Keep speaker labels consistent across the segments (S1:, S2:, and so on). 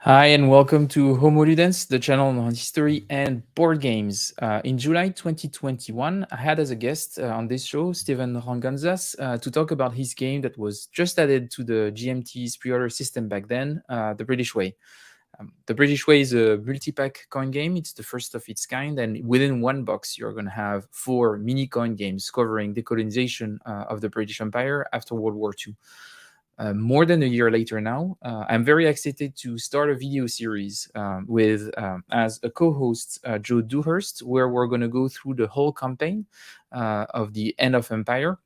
S1: Hi, and welcome to Homo Ludens, the channel on history and board games. In July 2021, I had as a guest on this show Steven Ranganzas to talk about his game that was just added to the GMT's pre-order system back then, The British Way. The British Way is a multipack coin game. It's the first of its kind, and within one box, you're going to have 4 mini coin games covering the colonization of the British Empire after World War II. More than a year later now, I'm very excited to start a video series with, as a co-host, Joe Dewhurst, where we're going to go through the whole campaign of the End of Empire,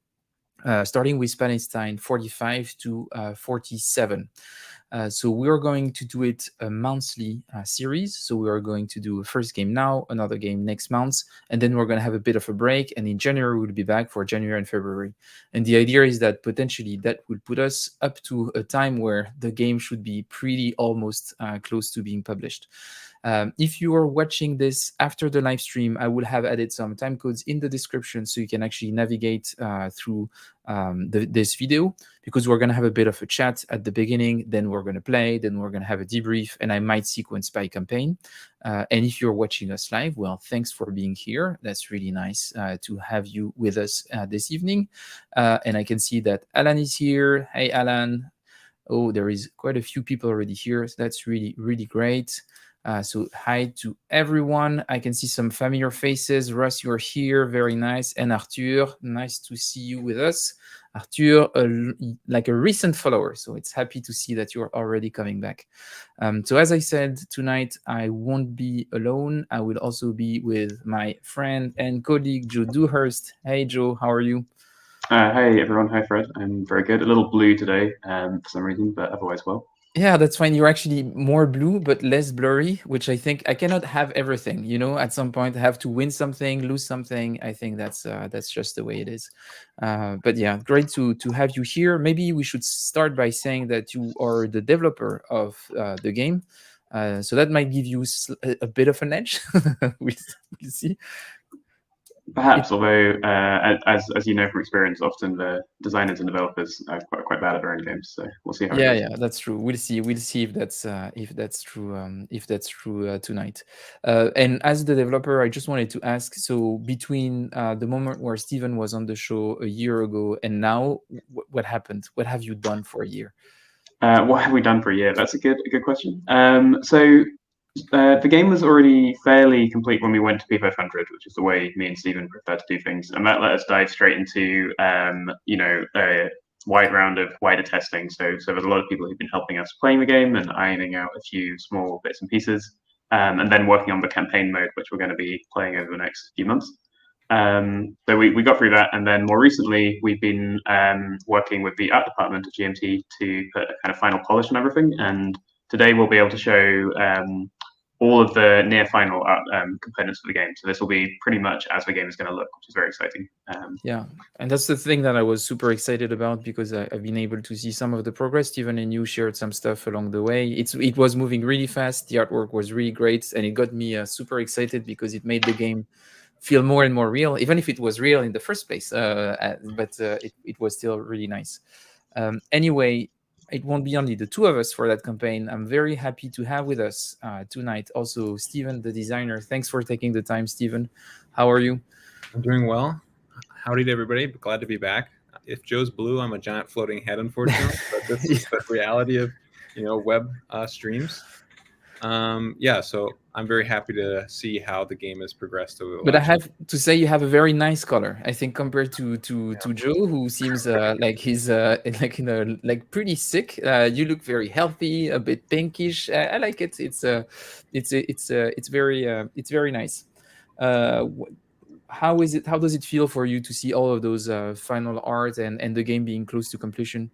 S1: starting with Palestine 45 to 47. So we are going to do it a monthly series. So we are going to do a first game now, another game next month, and then we're going to have a bit of a break. And in January, we'll be back for January and February. And the idea is that potentially that will put us up to a time where the game should be pretty almost close to being published. If you are watching this after the live stream, I will have added some time codes in the description so you can actually navigate through this video, because we're going to have a bit of a chat at the beginning, then we're going to play, then we're going to have a debrief, and I might sequence by campaign. And if you're watching us live, well, thanks for being here. That's really nice to have you with us this evening. And I can see that Alan is here. Hey, Alan. Oh, there is quite a few people already here. So that's really, really great. So hi to everyone. I can see some familiar faces. Russ, you're here. Very nice. And Arthur, nice to see you with us. Arthur, like a recent follower. So it's happy to see that you're already coming back. So as I said, tonight I won't be alone. I will also be with my friend and colleague, Joe Dewhurst. Hey, Joe, how are you?
S2: Hey everyone, hi Fred. I'm very good. A little blue today for some reason, but otherwise well.
S1: Yeah, that's fine. You're actually more blue, but less blurry, which I think I cannot have everything. At some point, I have to win something, lose something. I think that's just the way it is. But yeah, great to have you here. Maybe we should start by saying that you are the developer of the game. So that might give you a bit of an edge. We'll see.
S2: Perhaps, although as you know from experience, often the designers and developers are quite bad at their own games. So we'll see how it goes.
S1: Yeah, that's true. We'll see. We'll see if that's true. If that's true tonight. And as the developer, I just wanted to ask. So between the moment where Steven was on the show a year ago and now, what happened? What have you done for a year?
S2: What have we done for a year? That's a good question. The game was already fairly complete when we went to P500, which is the way me and Stephen prefer to do things, and that let us dive straight into a wide round of wider testing. So there's a lot of people who've been helping us playing the game and ironing out a few small bits and pieces, and then working on the campaign mode, which we're going to be playing over the next few months. So we got through that, and then more recently we've been working with the art department at GMT to put a kind of final polish on everything. And today we'll be able to show all of the near final art components for the game. So this will be pretty much as the game is going to look, which is very exciting.
S1: Yeah, and that's the thing that I was super excited about, because I've been able to see some of the progress. Steven and you shared some stuff along the way. It was moving really fast. The artwork was really great, and it got me super excited because it made the game feel more and more real, even if it was real in the first place. But it was still really nice. Anyway, it won't be only the two of us for that campaign. I'm very happy to have with us tonight also Steven, the designer. Thanks for taking the time, Steven. How are you?
S3: I'm doing well. Howdy to everybody. Glad to be back. If Joe's blue, I'm a giant floating head, unfortunately. But this is the reality of web streams. So I'm very happy to see how the game has progressed over the
S1: But I
S3: last
S1: have to say, you have a very nice color, I think, compared to Joe, who seems like he's like pretty sick. You look very healthy, a bit pinkish. I like it. It's very nice. How is it? How does it feel for you to see all of those final art and the game being close to completion?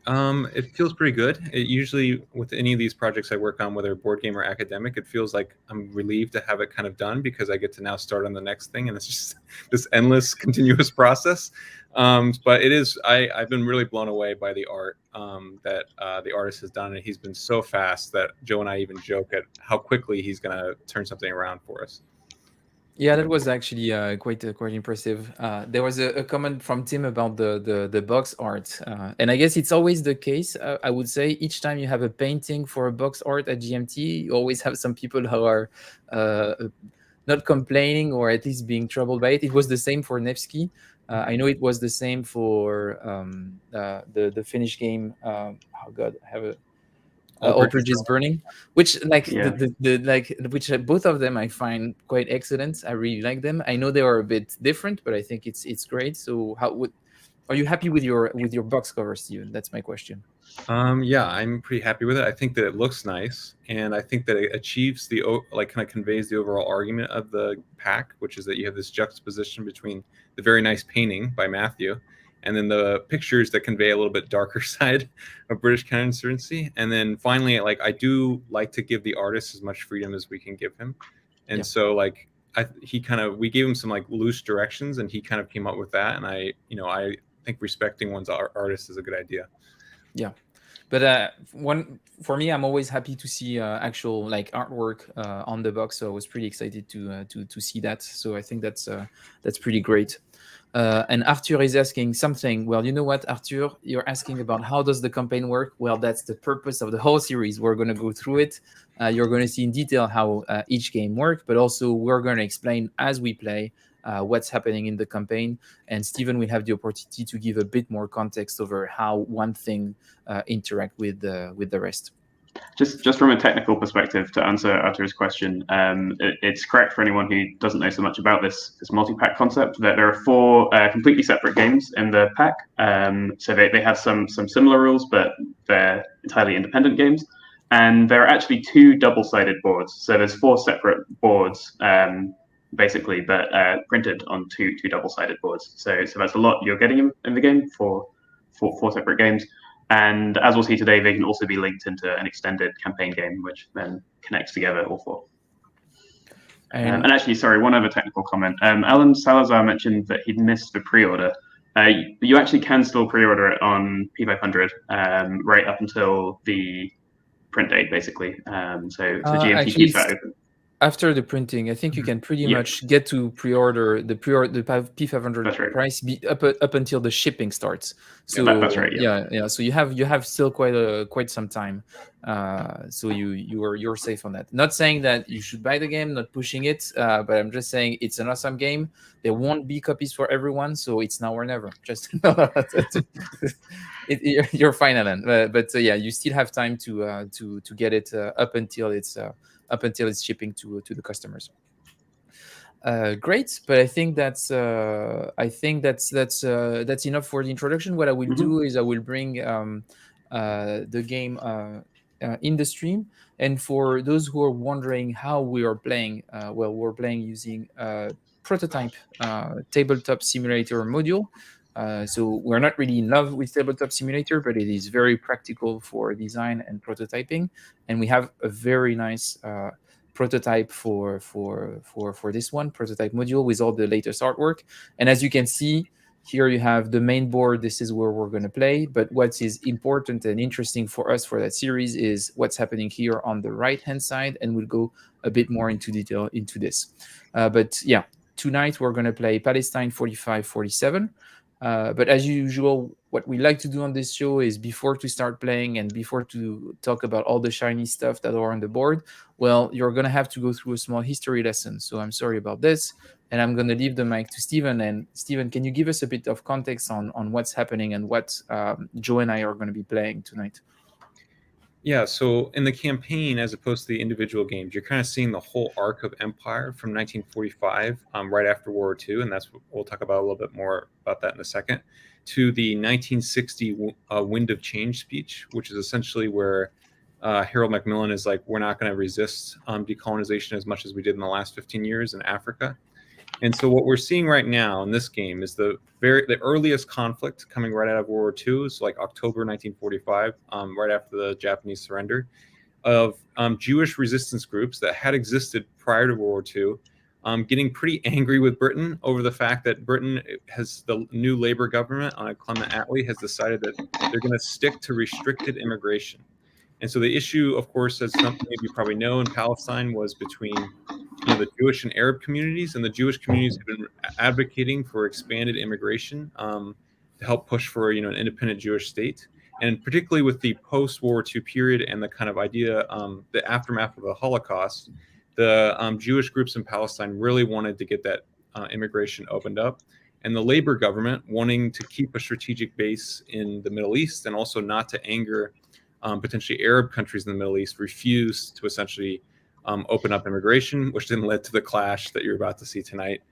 S3: It feels pretty good. It usually, with any of these projects I work on, whether board game or academic, it feels like I'm relieved to have it kind of done, because I get to now start on the next thing, and it's just this endless, continuous process. But it is. I've been really blown away by the art that the artist has done, and he's been so fast that Joe and I even joke at how quickly he's going to turn something around for us.
S1: Yeah, that was actually quite impressive. There was a comment from Tim about the box art, and I guess it's always the case. I would say each time you have a painting for a box art at GMT, you always have some people who are uh, not complaining or at least being troubled by it. It was the same for Nevsky. I know it was the same for the Finnish game. Oh God, I have a All Bridges Burning, which like
S2: Yeah.
S1: the like which both of them I find quite excellent. I really like them. I know they are a bit different, but I think it's great. So are you happy with your box cover, Steven? That's my question.
S3: Yeah, I'm pretty happy with it. I think that it looks nice, and I think that it achieves kind of conveys the overall argument of the pack, which is that you have this juxtaposition between the very nice painting by Matthew, and then the pictures that convey a little bit darker side of British counterinsurgency. And then finally, like I do like to give the artist as much freedom as we can give him, and so like we gave him some like loose directions, and he kind of came up with that. And I think respecting one's artist is a good idea.
S1: Yeah. But for me, I'm always happy to see actual like artwork on the box. So I was pretty excited to see that. So I think that's pretty great. And Arthur is asking something. Well, you know what, Arthur, you're asking about how does the campaign work? Well, that's the purpose of the whole series. We're going to go through it. You're going to see in detail how each game works, but also we're going to explain as we play what's happening in the campaign. And Stephen will have the opportunity to give a bit more context over how one thing interact with the rest.
S2: Just from a technical perspective, to answer Arthur's question, it's correct for anyone who doesn't know so much about this multi-pack concept that there are 4 completely separate games in the pack. So they have some similar rules, but they're entirely independent games. And there are actually 2 double-sided boards. So there's 4 separate boards, basically, but printed on two double-sided boards. So that's a lot you're getting in the game for 4 separate games. And as we'll see today, they can also be linked into an extended campaign game, which then connects together all 4. And actually, sorry, one other technical comment. Alan Salazar mentioned that he'd missed the pre-order. You actually can still pre-order it on P500 right up until the print date, basically. So GMT keeps that open.
S1: After the printing, I think you can pretty much get to pre-order the P500 price up until the shipping starts. So
S2: that's right.
S1: Yeah. So you have still quite some time. So you're safe on that. Not saying that you should buy the game, not pushing it, but I'm just saying it's an awesome game. There won't be copies for everyone, so it's now or never. Just you're fine, Alan. But yeah, you still have time to get it up until it's shipping to the customers. Great, but I think that's enough for the introduction. What I will do is I will bring the game in the stream, and for those who are wondering how we are playing, well, we're playing using prototype tabletop simulator module. So we're not really in love with tabletop simulator, but it is very practical for design and prototyping, and we have a very nice prototype for this one prototype module with all the latest artwork. And as you can see here, you have the main board. This is where we're going to play, but what is important and interesting for us for that series is what's happening here on the right hand side, and we'll go a bit more into detail into this. But yeah, tonight we're going to play Palestine 45-47. But as usual, what we like to do on this show is before to start playing and before to talk about all the shiny stuff that are on the board, well, you're going to have to go through a small history lesson. So I'm sorry about this. And I'm going to leave the mic to Stephen. And Stephen, can you give us a bit of context on what's happening and what Joe and I are going to be playing tonight?
S3: Yeah, so in the campaign, as opposed to the individual games, you're kind of seeing the whole arc of empire from 1945, right after World War II, and that's what we'll talk about a little bit more about that in a second, to the 1960 Wind of Change speech, which is essentially where Harold Macmillan is like, we're not going to resist decolonization as much as we did in the last 15 years in Africa. And so what we're seeing right now in this game is the earliest conflict coming right out of World War II, so like October 1945, right after the Japanese surrender, of Jewish resistance groups that had existed prior to World War II, getting pretty angry with Britain over the fact that Britain has the new Labour government, Clement Attlee, has decided that they're going to stick to restricted immigration. And so the issue, of course, as some maybe you probably know, in Palestine was between the Jewish and Arab communities, and the Jewish communities have been advocating for expanded immigration to help push for an independent Jewish state. And particularly with the post-World War II period and the kind of idea, the aftermath of the Holocaust, the Jewish groups in Palestine really wanted to get that immigration opened up. And the Labor government, wanting to keep a strategic base in the Middle East and also not to anger potentially Arab countries in the Middle East, refused to essentially open up immigration, which then led to the clash that you're about to see tonight,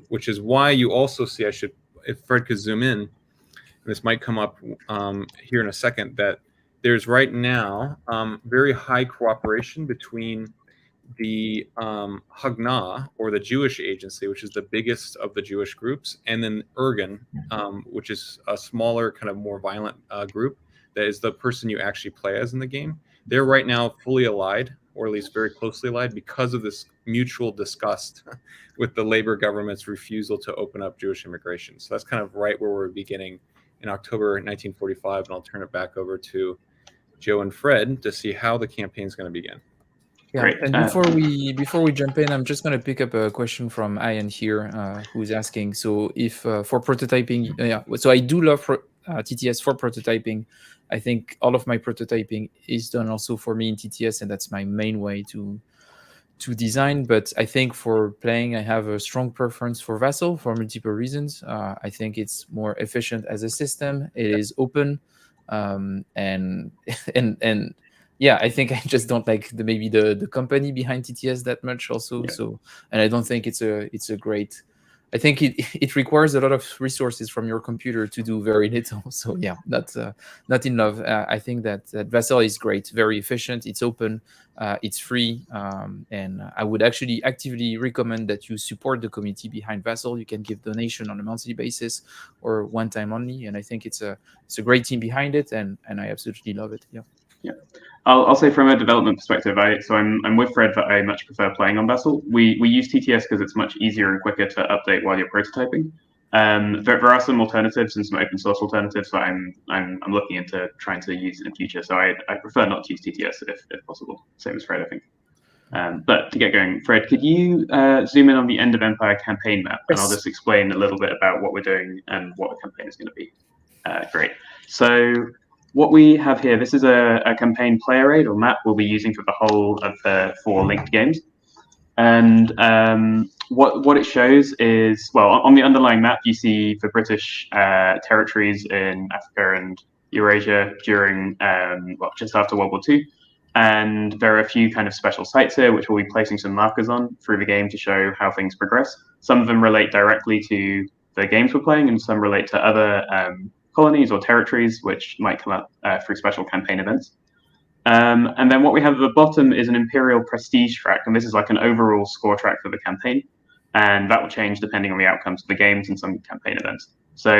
S3: which is why you also see, if Fred could zoom in, and this might come up here in a second, that there's right now very high cooperation between the Haganah, or the Jewish Agency, which is the biggest of the Jewish groups, and then Irgun, which is a smaller, kind of more violent group that is the person you actually play as in the game. They're right now fully allied, or at least very closely allied, because of this mutual disgust with the Labor government's refusal to open up Jewish immigration. So that's kind of right where we're beginning in October 1945, and I'll turn it back over to Joe and Fred to see how the campaign is going to begin.
S1: Yeah,
S2: Great.
S1: and before we jump in, I'm just going to pick up a question from Ian here, who's asking. So, if for prototyping, so I do love TTS for prototyping. I think all of my prototyping is done also for me in TTS, and that's my main way to design. But I think for playing, I have a strong preference for Vassal for multiple reasons. I think it's more efficient as a system. It is open, and yeah, I think I just don't like maybe the company behind TTS that much also. Yeah. So, and I don't think it's a great. I think it requires a lot of resources from your computer to do very little. So yeah, not in love. I think that Vassal is great, very efficient. It's open, it's free, and I would actually actively recommend that you support the community behind Vassal. You can give donation on a monthly basis or one time only, and I think it's a great team behind it, and I absolutely love it. Yeah.
S2: Yeah, I'll say from a development perspective, I'm with Fred that I much prefer playing on Vassal. We use TTS because it's much easier and quicker to update while you're prototyping. There are some alternatives and some open source alternatives that I'm looking into trying to use in the future. So I prefer not to use TTS if possible. Same as Fred, I think. But to get going, Fred, could you zoom in on the End of Empire campaign map, and I'll just explain a little bit about what we're doing and what the campaign is going to be. Great. So what we have here, this is a campaign player aid or map we'll be using for the whole of the 4 linked games. And what it shows is, well, on the underlying map, you see the British territories in Africa and Eurasia during, just after World War II. And there are a few kind of special sites here, which we'll be placing some markers on through the game to show how things progress. Some of them relate directly to the games we're playing, and some relate to other colonies or territories, which might come up through special campaign events. And then what we have at the bottom is an Imperial Prestige track, and this is like an overall score track for the campaign, and that will change depending on the outcomes of the games and some campaign events. So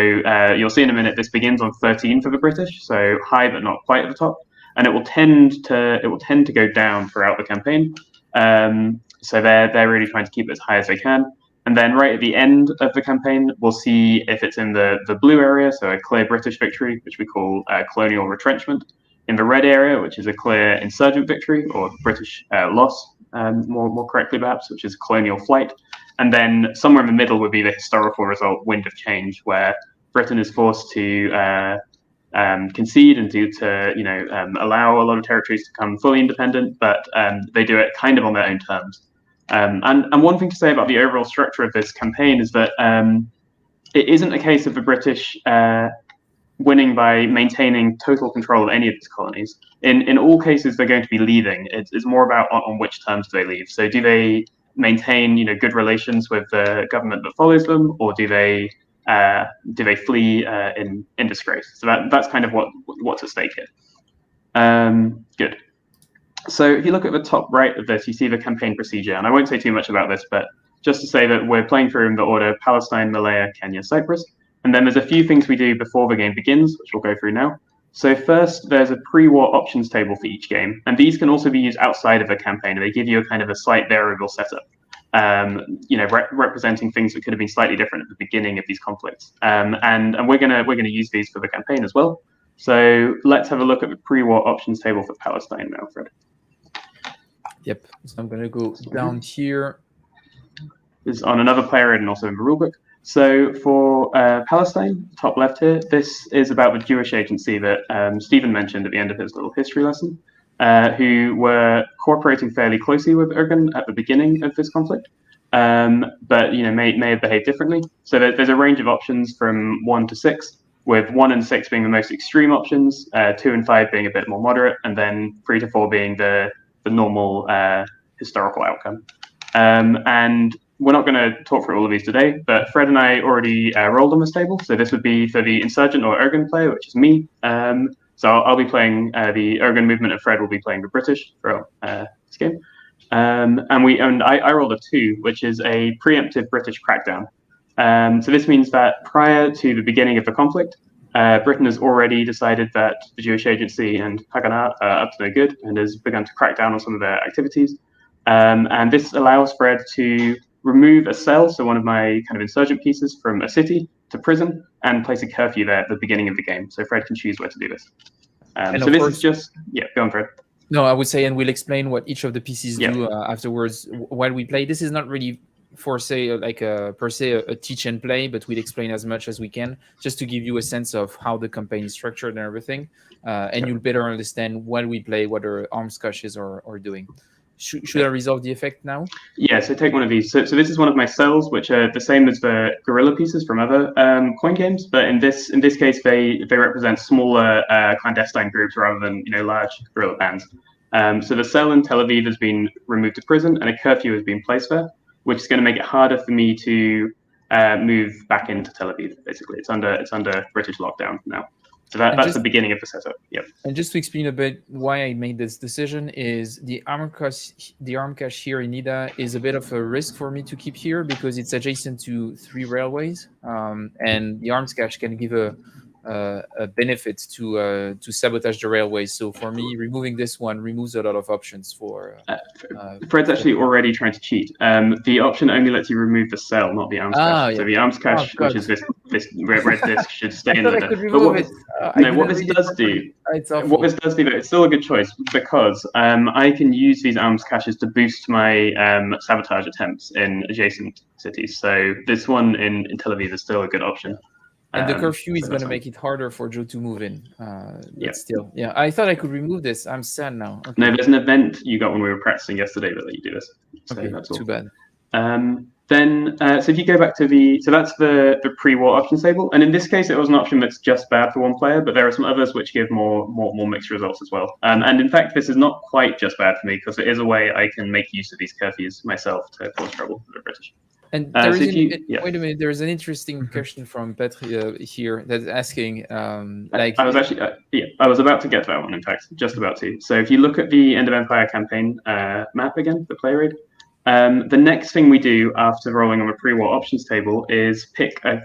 S2: you'll see in a minute, this begins on 13 for the British, so high but not quite at the top, and it will tend to go down throughout the campaign. So they're really trying to keep it as high as they can. And then right at the end of the campaign, we'll see if it's in the blue area, so a clear British victory, which we call colonial retrenchment. In the red area, which is a clear insurgent victory, or British loss, more correctly perhaps, which is colonial flight. And then somewhere in the middle would be the historical result, wind of change, where Britain is forced to concede and to allow a lot of territories to become fully independent, but they do it kind of on their own terms. And one thing to say about the overall structure of this campaign is that it isn't a case of the British winning by maintaining total control of any of its colonies. In all cases, they're going to be leaving. It's more about on which terms do they leave. So do they maintain good relations with the government that follows them, or do they flee in disgrace? So that's kind of what's at stake here. Good. So if you look at the top right of this, you see the campaign procedure, and I won't say too much about this, but just to say that we're playing through in the order Palestine, Malaya, Kenya, Cyprus, and then there's a few things we do before the game begins, which we'll go through now. So first, there's a pre-war options table for each game, and these can also be used outside of a campaign. They give you a kind of a slight variable setup, representing things that could have been slightly different at the beginning of these conflicts. And we're gonna use these for the campaign as well. So let's have a look at the pre-war options table for Palestine now, Fred.
S1: Yep. So I'm going to go down here.
S2: This is on another player aid and also in the rulebook. So for Palestine, top left here, this is about the Jewish agency that Stephen mentioned at the end of his little history lesson, who were cooperating fairly closely with Ergun at the beginning of this conflict, but may have behaved differently. So there's a range of options from 1 to 6, with 1 and 6 being the most extreme options, 2 and 5 being a bit more moderate, and then 3 to 4 being the normal historical outcome. And we're not going to talk through all of these today, but Fred and I already rolled on this table. So this would be for the insurgent or Ergun player, which is me. So I'll be playing the Ergun movement, and Fred will be playing the British for this game. And I rolled a 2, which is a preemptive British crackdown. So this means that prior to the beginning of the conflict, Britain has already decided that the Jewish agency and Haganah are up to no good and has begun to crack down on some of their activities. And this allows Fred to remove a cell, so one of my kind of insurgent pieces, from a city to prison, and place a curfew there at the beginning of the game. So Fred can choose where to do this. So this is just, go on, Fred.
S1: No, I would say, and we'll explain what each of the pieces do afterwards while we play. This is not really for, say, like per se a teach and play, but we'll explain as much as we can, just to give you a sense of how the campaign is structured and everything, and you'll better understand while we play what our arms caches are doing. Should I resolve the effect now?
S2: Yeah, so take one of these. So this is one of my cells, which are the same as the guerrilla pieces from other coin games, but in this case, they represent smaller clandestine groups rather than large guerrilla bands. So the cell in Tel Aviv has been removed to prison, and a curfew has been placed there, which is going to make it harder for me to move back into Tel Aviv. Basically, it's under British lockdown now. So that's the beginning of the setup. Yep.
S1: And just to explain a bit why I made this decision is the arm cache here in Ida is a bit of a risk for me to keep here because it's adjacent to 3 railways, and the arms cache can give a benefit to sabotage the railways. So for me, removing this one removes a lot of options for.
S2: Fred's actually already trying to cheat. The option only lets you remove the cell, not the arms cache.
S1: Yeah.
S2: So the arms cache, which is this red disc, should stay in there.
S1: But
S2: what this does do, it's still a good choice because I can use these arms caches to boost my sabotage attempts in adjacent cities. So this one in Tel Aviv is still a good option.
S1: And the curfew is going to make it harder for Joe to move in. Still, I thought I could remove this. I'm sad now. Okay.
S2: No, there's an event you got when we were practicing yesterday that let you do this. So
S1: okay,
S2: that's all.
S1: Too bad.
S2: So if you go back to so that's the pre-war options table, and in this case it was an option that's just bad for one player, but there are some others which give more mixed results as well. And in fact, this is not quite just bad for me because it is a way I can make use of these curfews myself to cause trouble for the British.
S1: And wait a minute, there is an interesting question from Petri here that's asking,
S2: I was actually, I was about to get to that one, in fact, just about to. So if you look at the End of Empire campaign map again, the play raid, the next thing we do after rolling on the pre-war options table is pick a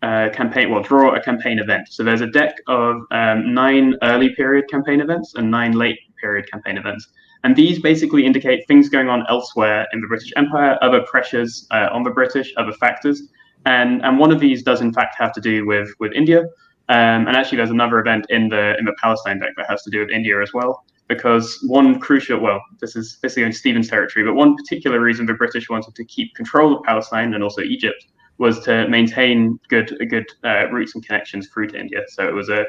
S2: campaign, draw a campaign event. So there's a deck of 9 early period campaign events and 9 late period campaign events. And these basically indicate things going on elsewhere in the British Empire, other pressures on the British, other factors. And one of these does in fact have to do with India. And actually there's another event in the Palestine deck that has to do with India as well. Because one crucial, this is on Stephen's territory, but one particular reason the British wanted to keep control of Palestine and also Egypt was to maintain good routes and connections through to India. So it was a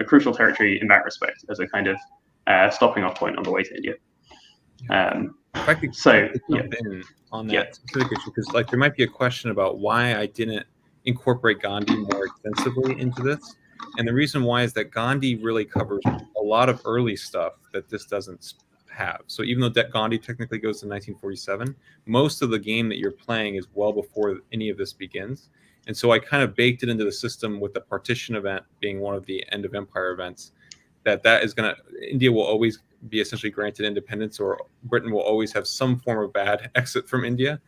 S2: crucial territory in that respect as a kind of stopping off point on the way to India.
S3: If I could jump in on that specific issue, because there might be a question about why I didn't incorporate Gandhi more extensively into this. And the reason why is that Gandhi really covers a lot of early stuff that this doesn't have. So even though Gandhi technically goes to 1947, most of the game that you're playing is well before any of this begins. And so I kind of baked it into the system with the partition event being one of the end of empire events, that is going to, India will always be essentially granted independence, or Britain will always have some form of bad exit from India.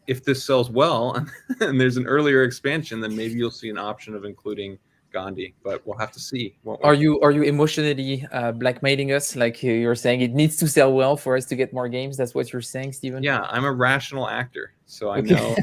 S3: If this sells well and there's an earlier expansion, then maybe you'll see an option of including Gandhi, but we'll have to see.
S1: Are you emotionally blackmailing us? Like you're saying, it needs to sell well for us to get more games. That's what you're saying, Stephen?
S3: Yeah, I'm a rational actor, so I know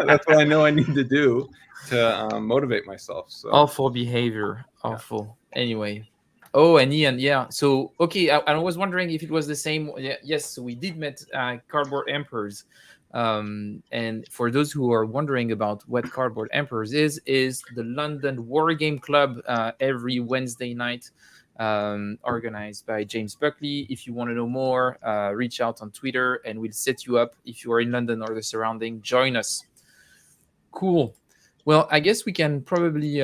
S3: that's what I know I need to do to motivate myself. So
S1: awful behavior, awful. Yeah. Anyway. Oh, and Ian, yeah. So, okay, I was wondering if it was the same. Yes, so we did met Cardboard Emperors. And for those who are wondering about what Cardboard Emperors is the London War Game Club every Wednesday night, organized by James Buckley. If you want to know more, reach out on Twitter and we'll set you up. If you are in London or the surrounding, join us. Cool. Well, I guess we can probably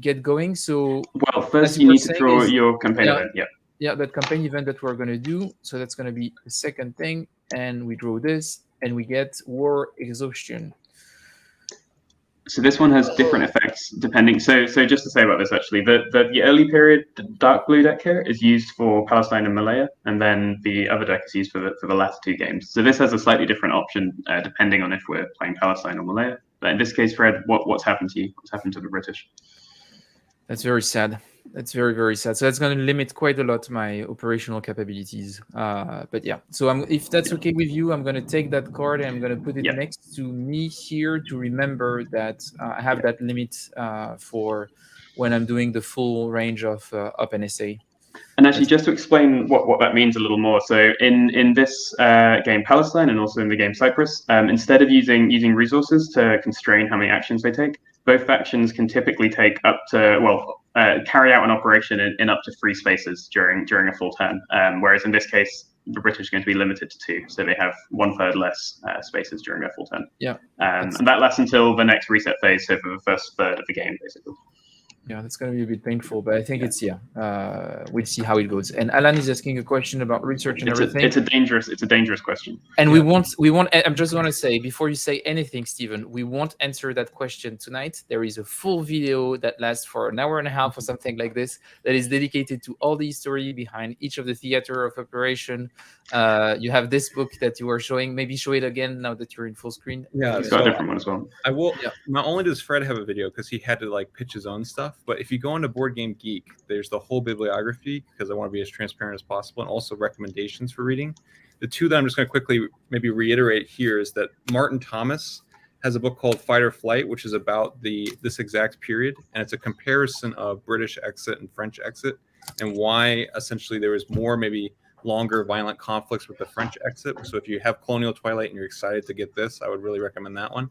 S1: get going. So,
S2: well, first you need to draw your campaign event.
S1: Yeah, that campaign event that we're going to do. So that's going to be the second thing, and we draw this, and we get War Exhaustion.
S2: So this one has different effects depending. So just to say about this, actually, the early period dark blue deck here is used for Palestine and Malaya, and then the other deck is used for the latter two games. So this has a slightly different option depending on if we're playing Palestine or Malaya. But in this case, Fred, what's happened to you? What's happened to the British?
S1: That's very sad. That's very, very sad. So that's going to limit quite a lot my operational capabilities. But yeah, so if that's okay with you, I'm going to take that card and I'm going to put it next to me here to remember that I have that limit for when I'm doing the full range of up NSA.
S2: And actually, just to explain what that means a little more, so in this game Palestine and also in the game Cyprus, instead of using resources to constrain how many actions they take, both factions can typically take up to, carry out an operation in up to 3 spaces during a full turn. Whereas in this case, the British are going to be limited to 2, so they have 1/3 less spaces during their full turn.
S1: Yeah.
S2: And that lasts until the next reset phase, so for the first third of the game, basically.
S1: Yeah, that's going to be a bit painful, but I think it's we'll see how it goes. And Alan is asking a question about research and everything.
S2: It's a dangerous question.
S1: And we won't. I'm just going to say, before you say anything, Stephen, we won't answer that question tonight. There is a full video that lasts for an hour and a half or something like this that is dedicated to all the history behind each of the theater of operation. You have this book that you are showing. Maybe show it again now that you're in full screen.
S3: Yeah,
S2: it's got a different one as well.
S3: I will. Yeah. Not only does Fred have a video because he had to pitch his own stuff, but if you go into Board Game Geek, there's the whole bibliography because I want to be as transparent as possible, and also recommendations for reading. The two that I'm just going to quickly maybe reiterate here is that Martin Thomas has a book called Fight or Flight, which is about this exact period, and it's a comparison of British exit and French exit, and why essentially there was more maybe longer violent conflicts with the French exit. So if you have Colonial Twilight and you're excited to get this, I would really recommend that one.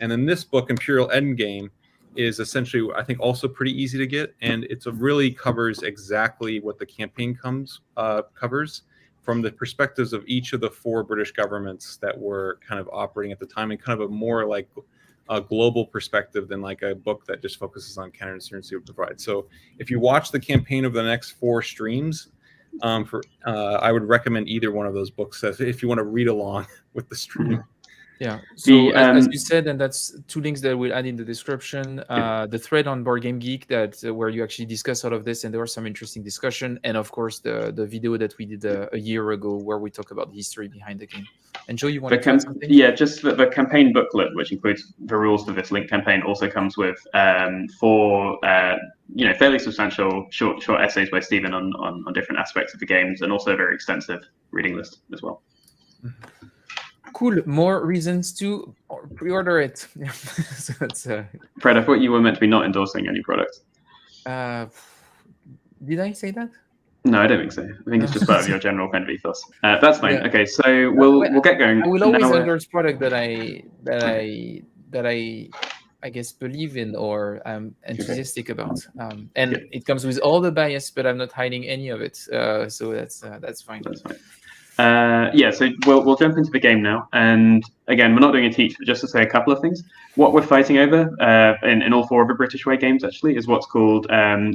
S3: And then this book, Imperial Endgame, is essentially, I think, also pretty easy to get, and it really covers exactly what the campaign covers from the perspectives of each of the 4 British governments that were kind of operating at the time, and kind of a more a global perspective than a book that just focuses on counterinsurgency would provide. So if you watch the campaign of the next 4 streams, I would recommend either one of those books if you want to read along with the stream.
S1: Yeah. So as you said, and that's 2 links that we'll add in the description. The thread on Board Game Geek where you actually discuss all of this, and there was some interesting discussion, and of course the video that we did a year ago where we talk about the history behind the game. And Joe, you want to add something?
S2: Yeah, just the campaign booklet, which includes the rules for this link campaign, also comes with 4 fairly substantial short essays by Stephen on different aspects of the games, and also a very extensive reading list as well.
S1: Cool. More reasons to pre-order it. So that's,
S2: Fred, I thought you were meant to be not endorsing any products.
S1: Did I say that?
S2: No, I don't think so. I think it's just part of your general kind of ethos. That's fine. Yeah. Okay, so we'll get going.
S1: I will always endorse product that I guess believe in or I'm enthusiastic about. And it comes with all the bias, but I'm not hiding any of it. So that's fine.
S2: That's fine. So we'll jump into the game now, and again, we're not doing a teach, but just to say a couple of things. What we're fighting over in all 4 of the British Way games actually is what's called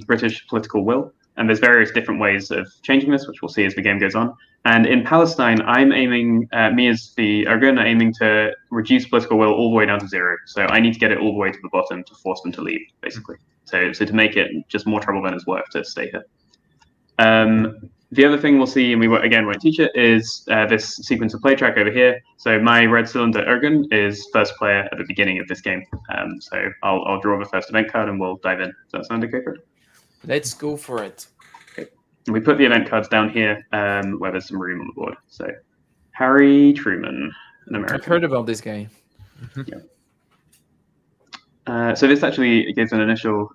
S2: British political will, and there's various different ways of changing this, which we'll see as the game goes on. And in Palestine, I'm aiming, me as the Argona, aiming to reduce political will all the way down to 0. So I need to get it all the way to the bottom to force them to leave, basically. So to make it just more trouble than it's worth to stay here. The other thing we'll see, and we won't teach it, is this sequence of play track over here. So my red cylinder Ergun is first player at the beginning of this game. So I'll draw the first event card and we'll dive in. Does that sound okay for it?
S1: Let's go for it.
S2: Okay. And we put the event cards down here where there's some room on the board. So Harry Truman, an American.
S1: I've heard about this guy.
S2: Yeah. So this actually gives an initial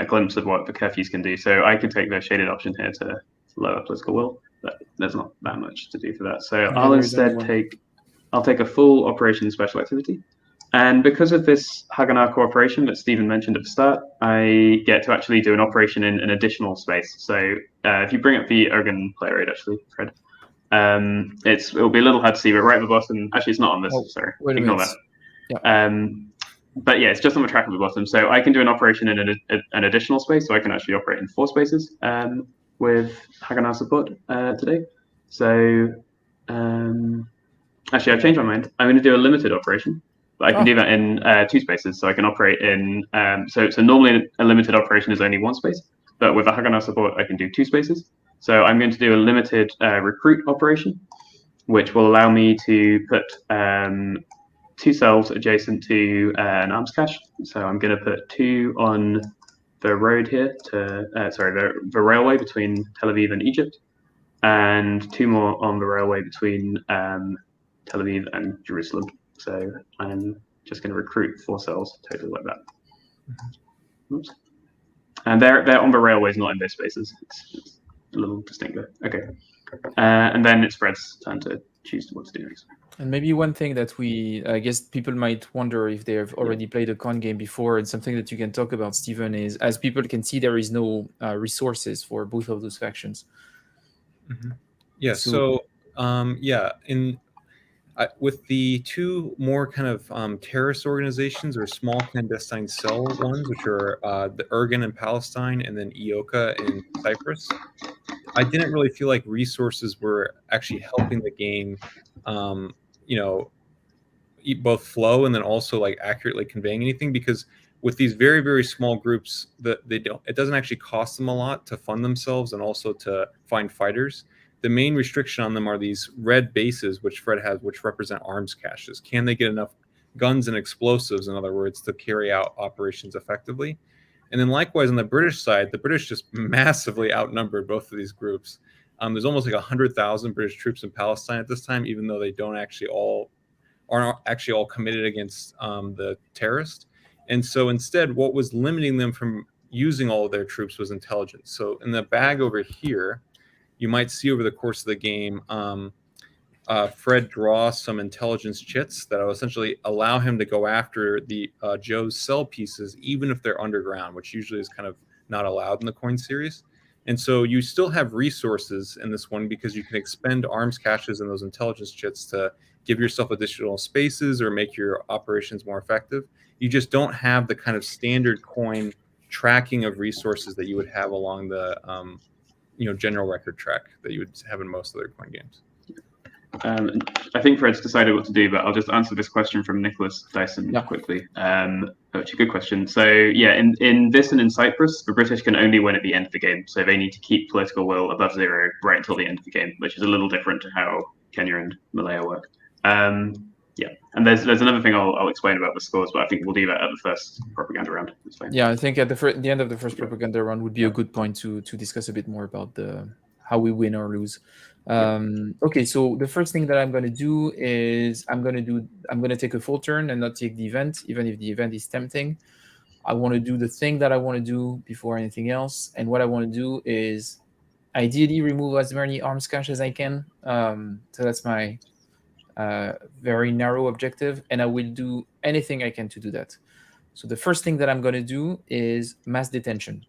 S2: glimpse of what the curfews can do. So I could take the shaded option here to lower political will, but there's not that much to do for that. So I'll instead take a full operation special activity. And because of this Haganah cooperation that Stephen mentioned at the start, I get to actually do an operation in an additional space. So if you bring up the Ergun player aid, actually, Fred, it'll be a little hard to see, but right at the bottom, actually it's not on this, sorry, ignore that. Yeah. But yeah, it's just on the track at the bottom. So I can do an operation in an additional space, so I can actually operate in 4 spaces with Haganah support today. So actually, I've changed my mind. I'm going to do a limited operation, but I can do that in 2 spaces. So I can operate in, so normally a limited operation is only 1 space, but with the Haganah support, I can do 2 spaces. So I'm going to do a limited recruit operation, which will allow me to put 2 cells adjacent to an arms cache. So I'm going to put 2 on the road here to, the railway between Tel Aviv and Egypt, and 2 more on the railway between Tel Aviv and Jerusalem. So I'm just going to recruit 4 cells totally like that. Oops. And they're on the railways, not in those spaces. It's a little distinct there. Okay. And then it's Fred's turn to choose what to do next.
S1: And maybe one thing that I guess people might wonder if they have already played a con game before, and something that you can talk about, Stephen, is as people can see, there is no resources for both of those factions.
S3: Mm-hmm. Yeah. So with the 2 more kind of terrorist organizations or small clandestine cell ones, which are the Ergun in Palestine and then EOKA in Cyprus, I didn't really feel like resources were actually helping the game, both flow and then also like accurately conveying anything, because with these very, very small groups, it doesn't actually cost them a lot to fund themselves and also to find fighters. The main restriction on them are these red bases, which Fred has, which represent arms caches. Can they get enough guns and explosives, in other words, to carry out operations effectively? And then likewise on the British side, the British just massively outnumbered both of these groups. There's almost like 100,000 British troops in Palestine at this time, even though they aren't actually all committed against the terrorists. And so instead, what was limiting them from using all of their troops was intelligence. So in the bag over here, you might see over the course of the game, Fred draws some intelligence chits that will essentially allow him to go after the Joe's cell pieces, even if they're underground, which usually is kind of not allowed in the coin series. And so you still have resources in this one because you can expend arms caches and those intelligence chits to give yourself additional spaces or make your operations more effective. You just don't have the kind of standard coin tracking of resources that you would have along the general record track that you would have in most other coin games.
S2: I think Fred's decided what to do, but I'll just answer this question from Nicholas Dyson quickly. Which is a good question. So yeah, in this and in Cyprus, the British can only win at the end of the game. So they need to keep political will above 0 right until the end of the game, which is a little different to how Kenya and Malaya work. Yeah, and there's another thing I'll explain about the scores, but I think we'll do that at the first propaganda round.
S1: Yeah, I think at the end of the first propaganda round would be a good point to discuss a bit more about how we win or lose. Okay, so the first thing that I'm going to do is I'm going to take a full turn and not take the event, even if the event is tempting. I want to do the thing that I want to do before anything else, and what I want to do is ideally remove as many arms cache as I can. So that's my very narrow objective, and I will do anything I can to do that. So the first thing that I'm going to do is mass detention.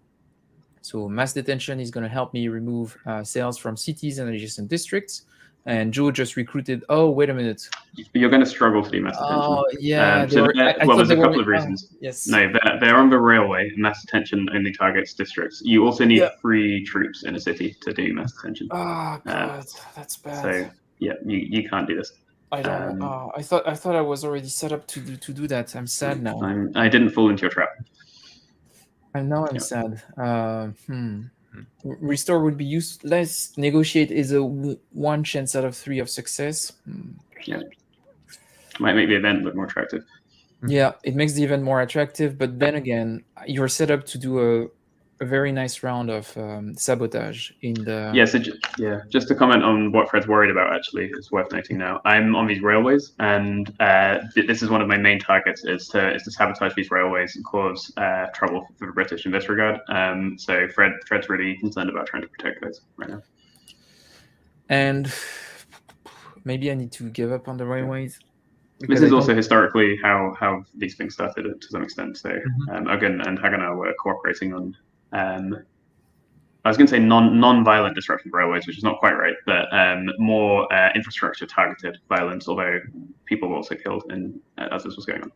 S1: So mass detention is going to help me remove cells from cities and adjacent districts. And Joe just recruited. Oh, wait a minute.
S2: You're going to struggle to do mass detention.
S1: Oh, yeah.
S2: There's a couple of reasons.
S1: Yes.
S2: No, they're on the railway. Mass detention only targets districts. You also need 3 troops in a city to do mass detention.
S1: Oh, God. That's bad.
S2: So, yeah, you can't do this.
S1: I don't. I thought I was already set up to do that. I'm sad now.
S2: I didn't fall into your trap.
S1: I'm sad. Restore would be useless. Negotiate is a 1 chance out of 3 of success.
S2: Yeah. Might make the event look more attractive.
S1: Yeah, it makes the event more attractive, but then again, you're set up to do a very nice round of sabotage in the...
S2: Yeah, so just to comment on what Fred's worried about, actually, it's worth noting now. I'm on these railways, and this is one of my main targets, is to sabotage these railways and cause trouble for the British in this regard. So Fred's really concerned about trying to protect those right now.
S1: And maybe I need to give up on the railways.
S2: This is also historically how these things started to some extent. So Ogun and Haganah were cooperating on, I was going to say non-violent disruption of railways, which is not quite right, but more infrastructure-targeted violence, although people were also killed as this was going on.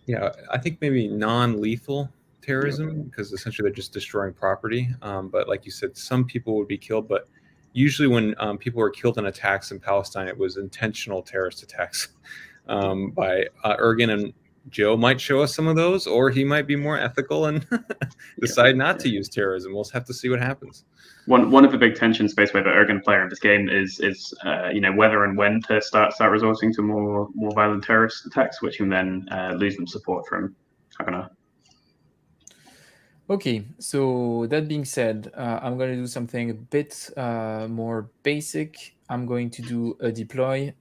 S3: Yeah, I think maybe non-lethal terrorism, because essentially they're just destroying property. But like you said, some people would be killed, but usually when people were killed in attacks in Palestine, it was intentional terrorist attacks. By Ergen, and Joe might show us some of those, or he might be more ethical and decide not to use terrorism. We'll have to see what happens.
S2: One of the big tensions faced by the Ergen player in this game is whether and when to start resorting to more violent terrorist attacks, which can then lose them support from Haganah.
S1: Okay, so that being said, I'm going to do something a bit more basic. I'm going to do a deploy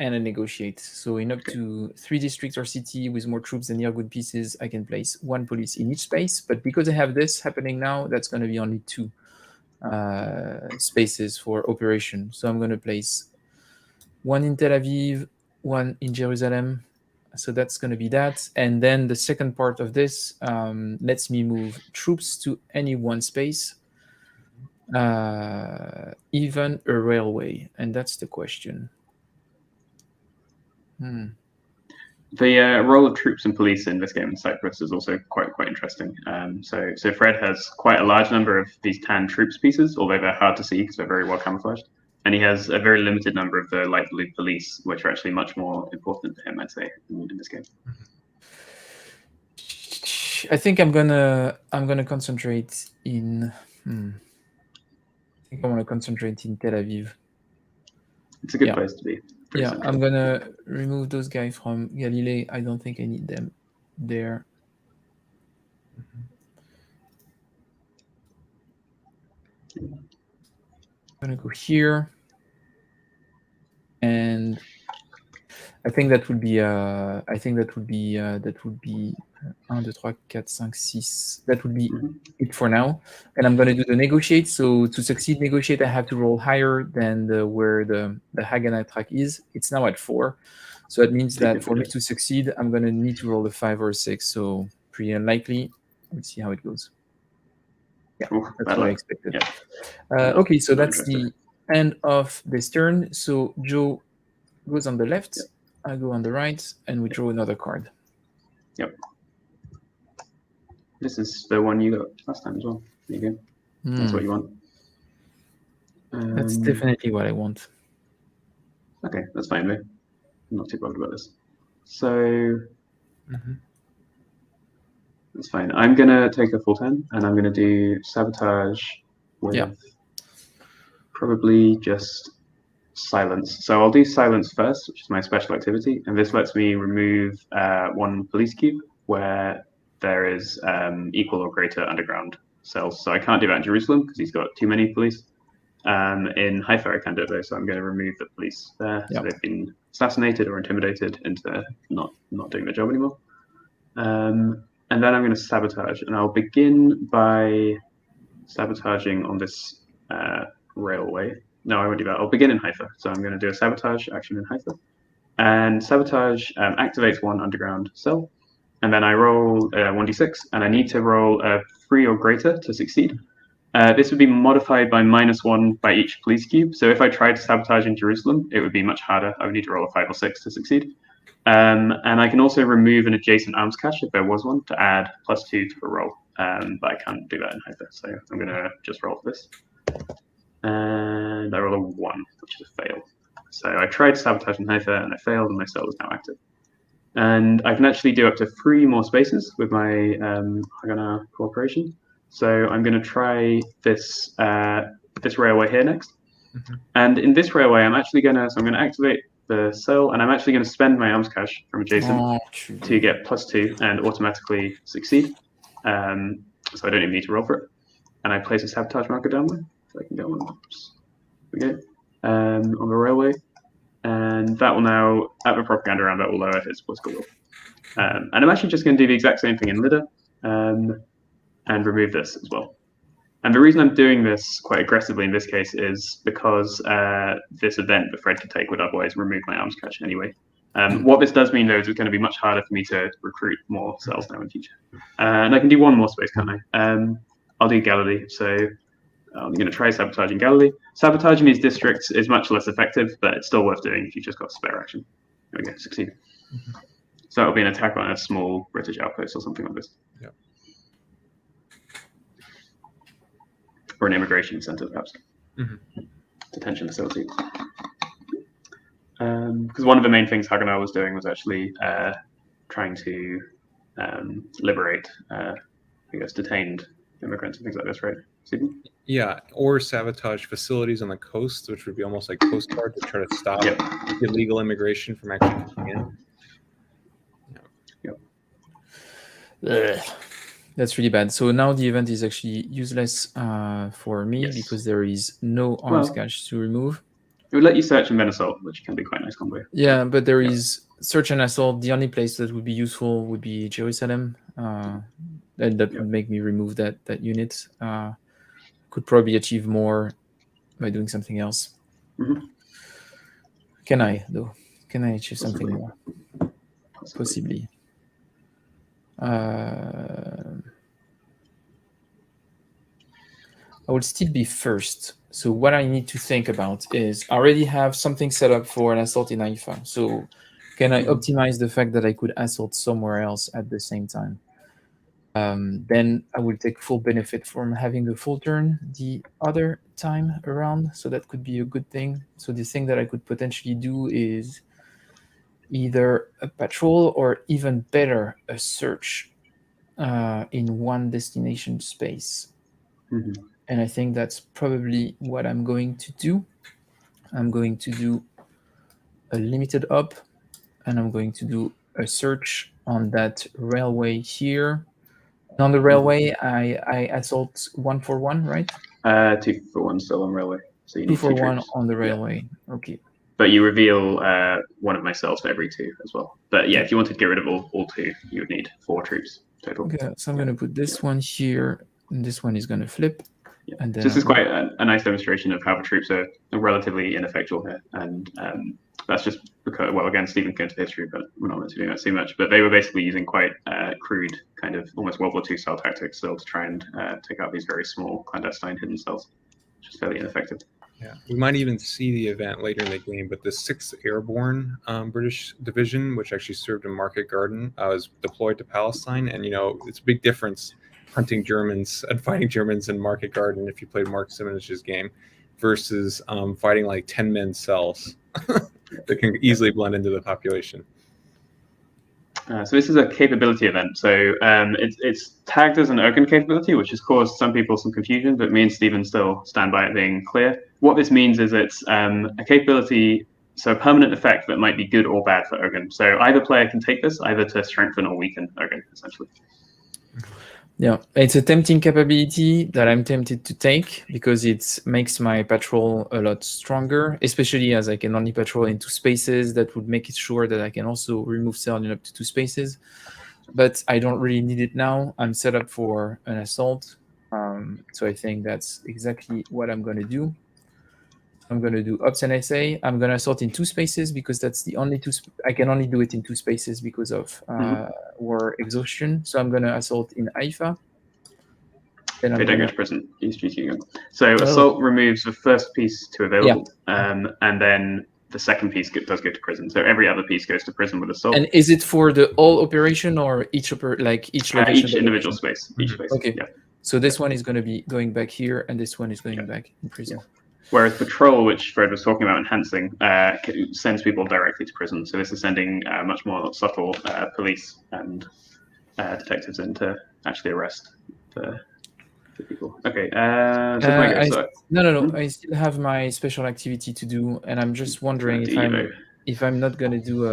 S1: and a negotiate. So in up to 3 districts or city with more troops than near good pieces, I can place 1 police in each space. But because I have this happening now, that's going to be only 2 spaces for operation. So I'm going to place 1 in Tel Aviv, 1 in Jerusalem. So that's going to be that. And then the second part of this lets me move troops to any 1 space, even a railway. And that's the question.
S2: The role of troops and police in this game in Cyprus is also quite interesting. So Fred has quite a large number of these tan troops pieces, although they're hard to see because they're very well camouflaged. And he has a very limited number of the light blue police, which are actually much more important to him, I'd say, in this game.
S1: I think I'm gonna concentrate in. I think I want to concentrate in Tel Aviv.
S2: It's a good place to be.
S1: Yeah, I'm gonna remove those guys from Galilee. I don't think I need them there. I'm gonna go here, and I think that would be 1, 2, 3, 4, 5, 6. That would be it for now. And I'm going to do the negotiate. So to succeed negotiate, I have to roll higher than where the Haganah track is. It's now at 4. So that means that for me to succeed, I'm going to need to roll a 5 or a 6. So pretty unlikely. Let's see how it goes. Yeah, that's what I expected. Yeah. Okay, so that's the end of this turn. So Joe goes on the left. Yep. I go on the right, and we draw another card.
S2: Yep. This is the one you got last time as well. There you go. That's what you want.
S1: That's definitely what I want.
S2: Okay, that's fine, mate. I'm not too bothered about this. So that's fine. I'm gonna take a full 10, and I'm gonna do sabotage with probably just silence. So I'll do silence first, which is my special activity, and this lets me remove 1 police cube where there is equal or greater underground cells. So I can't do that in Jerusalem because he's got too many police. In Haifa I can do it though, so I'm going to remove the police there. So they've been assassinated or intimidated into not doing their job anymore. And then I'm going to sabotage, and I'll begin by sabotaging on this railway. No, I won't do that. I'll begin in Haifa. So I'm going to do a sabotage action in Haifa. And sabotage activates 1 underground cell. And then I roll 1d6, and I need to roll a 3 or greater to succeed. This would be modified by -1 by each police cube. So if I tried to sabotage in Jerusalem, it would be much harder. I would need to roll a 5 or 6 to succeed. And I can also remove an adjacent arms cache if there was one to add +2 to the roll. But I can't do that in Haifa. So I'm going to just roll for this. And I roll a 1, which is a fail. So I tried to sabotage in Haifa, and I failed, and my cell is now active. And I can actually do up to 3 more spaces with my Haganah cooperation. So I'm going to try this this railway here next. And in this railway, I'm going to activate the cell, and I'm actually going to spend my arms cash from adjacent to get +2 and automatically succeed. So I don't even need to roll for it. And I place a sabotage marker down there, so I can get one. Oops. Okay. On the railway, and that will now have a propaganda round that will lower his political will. And I'm actually just going to do the exact same thing in Lidda, and remove this as well. And the reason I'm doing this quite aggressively in this case is because this event that Fred could take would otherwise remove my arms cache anyway. What this does mean, though, is it's going to be much harder for me to recruit more cells now in future. And I can do one more space, can't I? I'll do Galilee. So I'm going to try sabotaging Galilee. Sabotaging these districts is much less effective, but it's still worth doing if you've just got spare action. There we go, succeed. So that'll be an attack on a small British outpost or something like this.
S3: Yeah.
S2: Or an immigration center, perhaps. Detention facility. Because one of the main things Haganah was doing was actually trying to liberate, I guess, detained immigrants and things like this, right? Stephen?
S3: Yeah, or sabotage facilities on the coast, which would be almost like Coast Guard to try to stop illegal immigration from actually coming in.
S1: That's really bad. So now the event is actually useless for me because there is no arms cache to remove.
S2: It would let you search and then assault, which can be quite a nice combo.
S1: Yeah, but there is search and assault. The only place that would be useful would be Jerusalem. And that would make me remove that unit. Could probably achieve more by doing something else. Can I, though? Can I achieve something more? Possibly. I will still be first. So what I need to think about is I already have something set up for an assault in Haifa. So can I optimize the fact that I could assault somewhere else at the same time? Then I will take full benefit from having a full turn the other time around. So that could be a good thing. So the thing that I could potentially do is either a patrol or even better, a search in one destination space. And I think that's probably what I'm going to do. I'm going to do a limited up, and I'm going to do a search on that railway here. And on the railway, I assault 1 for 1, right?
S2: 2 for 1 still on railway. So you need
S1: 2 for 1
S2: troops.
S1: on the railway. Okay.
S2: But you reveal one of my cells for every 2 as well. But yeah, if you wanted to get rid of all 2, you would need 4 troops total.
S1: Okay, so I'm going to put this one here, and this one is going to flip. And then
S2: this is quite a nice demonstration of how the troops are relatively ineffectual here. And that's just because, well, again, Stephen can go into history, but we're not meant to do that too much. But they were basically using quite crude, kind of almost World War II style tactics still to try and take out these very small clandestine hidden cells, which is fairly ineffective.
S3: Yeah, we might even see the event later in the game, but the 6th Airborne British Division, which actually served in Market Garden, was deployed to Palestine. And, you know, it's a big difference hunting Germans and fighting Germans in Market Garden if you played Mark Simonovich's game versus fighting like 10-man cells that can easily blend into the population.
S2: So this is a capability event. So it's tagged as an Ergen capability, which has caused some people some confusion, but me and Stephen still stand by it being clear. What this means is it's a capability, so a permanent effect that might be good or bad for Ergen. So either player can take this, either to strengthen or weaken Ergen, essentially.
S1: Yeah, it's a tempting capability that I'm tempted to take because it makes my patrol a lot stronger, especially as I can only patrol in 2 spaces. That would make it sure that I can also remove cell in up to 2 spaces. But I don't really need it now. I'm set up for an assault. So I think that's exactly what I'm going to do. I'm going to do ops and SA. I'm going to assault in 2 spaces because that's the only 2. I can only do it in 2 spaces because of war exhaustion. So I'm going to assault in Haifa.
S2: They don't go to prison. He's cheating again. So assault removes the first piece to available, and then the second piece does go to prison. So every other piece goes to prison with assault.
S1: And is it for the whole operation or each location?
S2: Each individual space. Each space.
S1: Okay.
S2: Yeah.
S1: So this one is going to be going back here, and this one is going back in prison.
S2: Yeah. Whereas patrol, which Fred was talking about enhancing, sends people directly to prison. So this is sending much more subtle police and detectives in to actually arrest the Okay. So my go. So,
S1: No. I still have my special activity to do, and I'm just wondering if I'm not going to do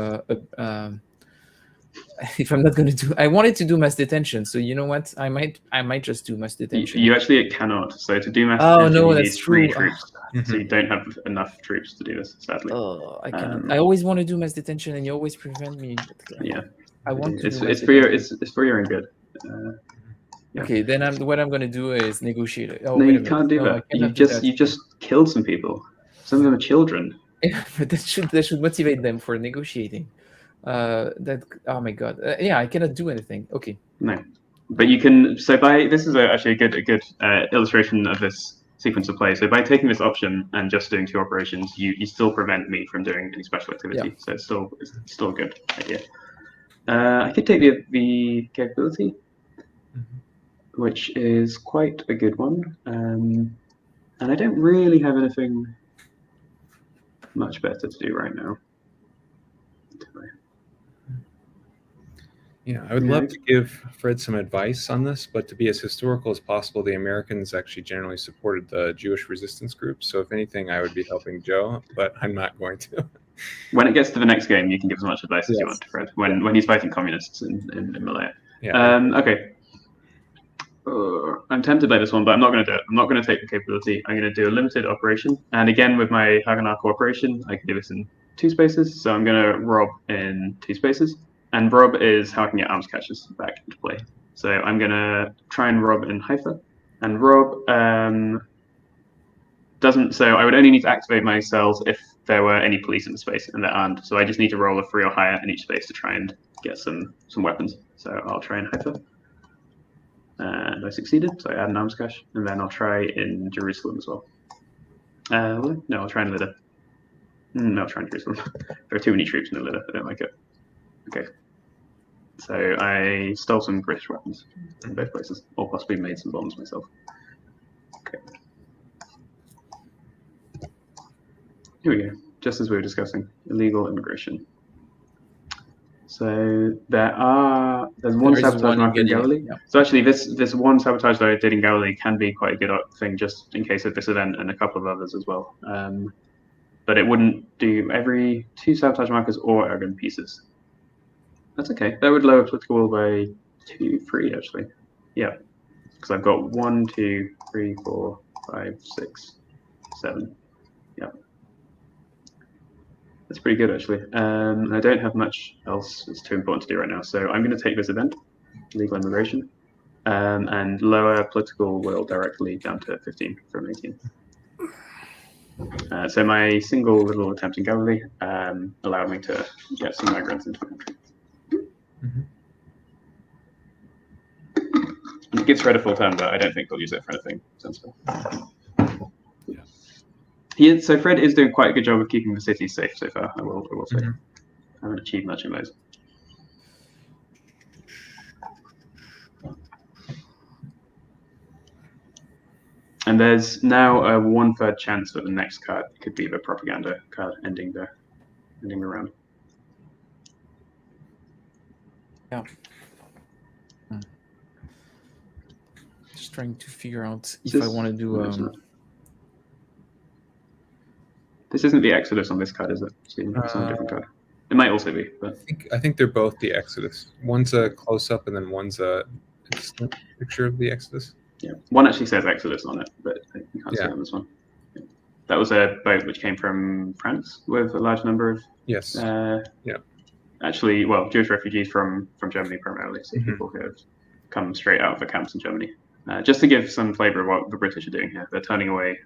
S1: if I'm not going to do. I wanted to do mass detention, so you know what? I might just do mass detention.
S2: You actually cannot. So to do mass detention,
S1: no,
S2: you
S1: that's
S2: need 3
S1: true.
S2: troops. So you don't have enough troops to do this, sadly.
S1: Oh, I cannot. I always want to do mass detention, and you always prevent me.
S2: Yeah.
S1: I want to.
S2: It's for your own good. Yeah.
S1: Okay, then what I'm going to do is negotiate.
S2: No, you can't do that. You just killed some people. Some of them are children.
S1: But that should motivate them for negotiating. Oh my god. Yeah, I cannot do anything. Okay.
S2: No, but you can. So this is actually a good illustration of this sequence of play. So by taking this option and just doing 2 operations, you still prevent me from doing any special activity. Yeah. So it's still a good idea. I could take the capability, which is quite a good one. And I don't really have anything much better to do right now.
S3: Yeah, I would love to give Fred some advice on this, but to be as historical as possible, the Americans actually generally supported the Jewish resistance groups. So if anything, I would be helping Joe, but I'm not going to.
S2: When it gets to the next game, you can give as much advice as you want to Fred. When he's fighting communists in Malaya. Yeah. Okay. I'm tempted by this one, but I'm not going to do it. I'm not going to take the capability. I'm going to do a limited operation. And again, with my Haganah cooperation, I can do this in 2 spaces. So I'm going to rob in 2 spaces. And rob is how I can get arms catchers back into play. So I'm going to try and rob in Haifa. And rob doesn't... So I would only need to activate my cells if there were any police in the space, and there aren't. So I just need to roll a 3 or higher in each space to try and get some weapons. So I'll try in Haifa. And I succeeded, so I add an arms cache. And then I'll try in Jerusalem as well. No, I'll try in Lydda. No, I'll try in Jerusalem. There are too many troops in the Lydda. I don't like it. Okay. So I stole some British weapons in both places, or possibly made some bombs myself. Okay. Here we go. Just as we were discussing, illegal immigration. So there's one sabotage marker in Galilee. Yeah. So actually, this one sabotage that I did in Galilee can be quite a good thing, just in case of this event and a couple of others as well. But it wouldn't do every 2 sabotage markers or Aragon pieces. That's okay. That would lower political will by 3 actually. Yeah, because I've got 1, 2, 3, 4, 5, 6, 7. Yeah, that's pretty good actually. I don't have much else that's too important to do right now, so I'm going to take this event, legal immigration, and lower political will directly down to 15 from 18. So my single little attempt in Galilee allowed me to get some migrants into the country. It gives Fred a full turn, but I don't think he'll use it for anything sensible. So Fred is doing quite a good job of keeping the city safe so far, I will say. I haven't achieved much in those. And there's now a 1/3 chance that the next card could be the propaganda card ending the round.
S1: Yeah. Just trying to figure out if I want to do.
S2: This isn't the Exodus on this card, is it? It's on a different card. It might also be, but
S3: I think they're both the Exodus. One's a close-up, and then one's a picture of the Exodus.
S2: Yeah, one actually says Exodus on it, but you can't see it on this one. Yeah. That was a boat which came from France with a large number of actually, well, Jewish refugees from Germany primarily, so people who have come straight out of the camps in Germany. Just to give some flavour of what the British are doing here, they're turning away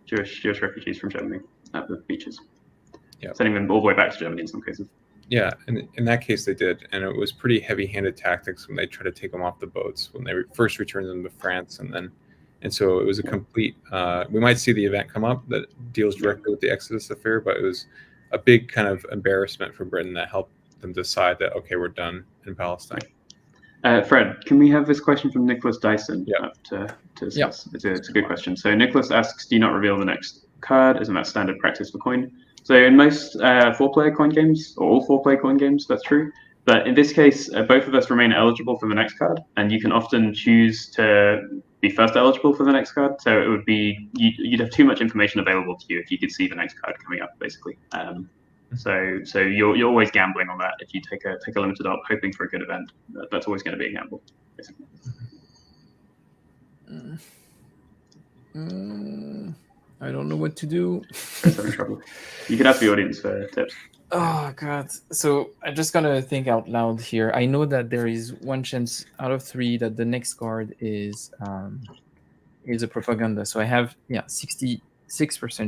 S2: Jewish refugees from Germany at the beaches, sending them all the way back to Germany in some cases.
S3: Yeah, and in that case they did, and it was pretty heavy-handed tactics when they tried to take them off the boats when they first returned them to France, and so it was a complete. We might see the event come up that deals directly with the Exodus affair, but it was a big kind of embarrassment for Britain that helped them decide that okay, we're done in Palestine.
S2: Fred, can we have this question from Nicholas Dyson to discuss? It's a good question. So Nicholas asks, do you not reveal the next card? Isn't that standard practice for coin? So in most 4-player coin games, or all 4-player coin games, that's true. But in this case, both of us remain eligible for the next card, and you can often choose to be first eligible for the next card. So it would be you'd have too much information available to you if you could see the next card coming up, basically. So you're always gambling on that. If you take a limited op, hoping for a good event, that's always going to be a gamble, basically.
S1: I don't know what to do.
S2: I'm having trouble. You could ask the audience for tips.
S1: Oh god! So I'm just gonna think out loud here. I know that there is one chance out of 3 that the next card is a propaganda. So I have 66%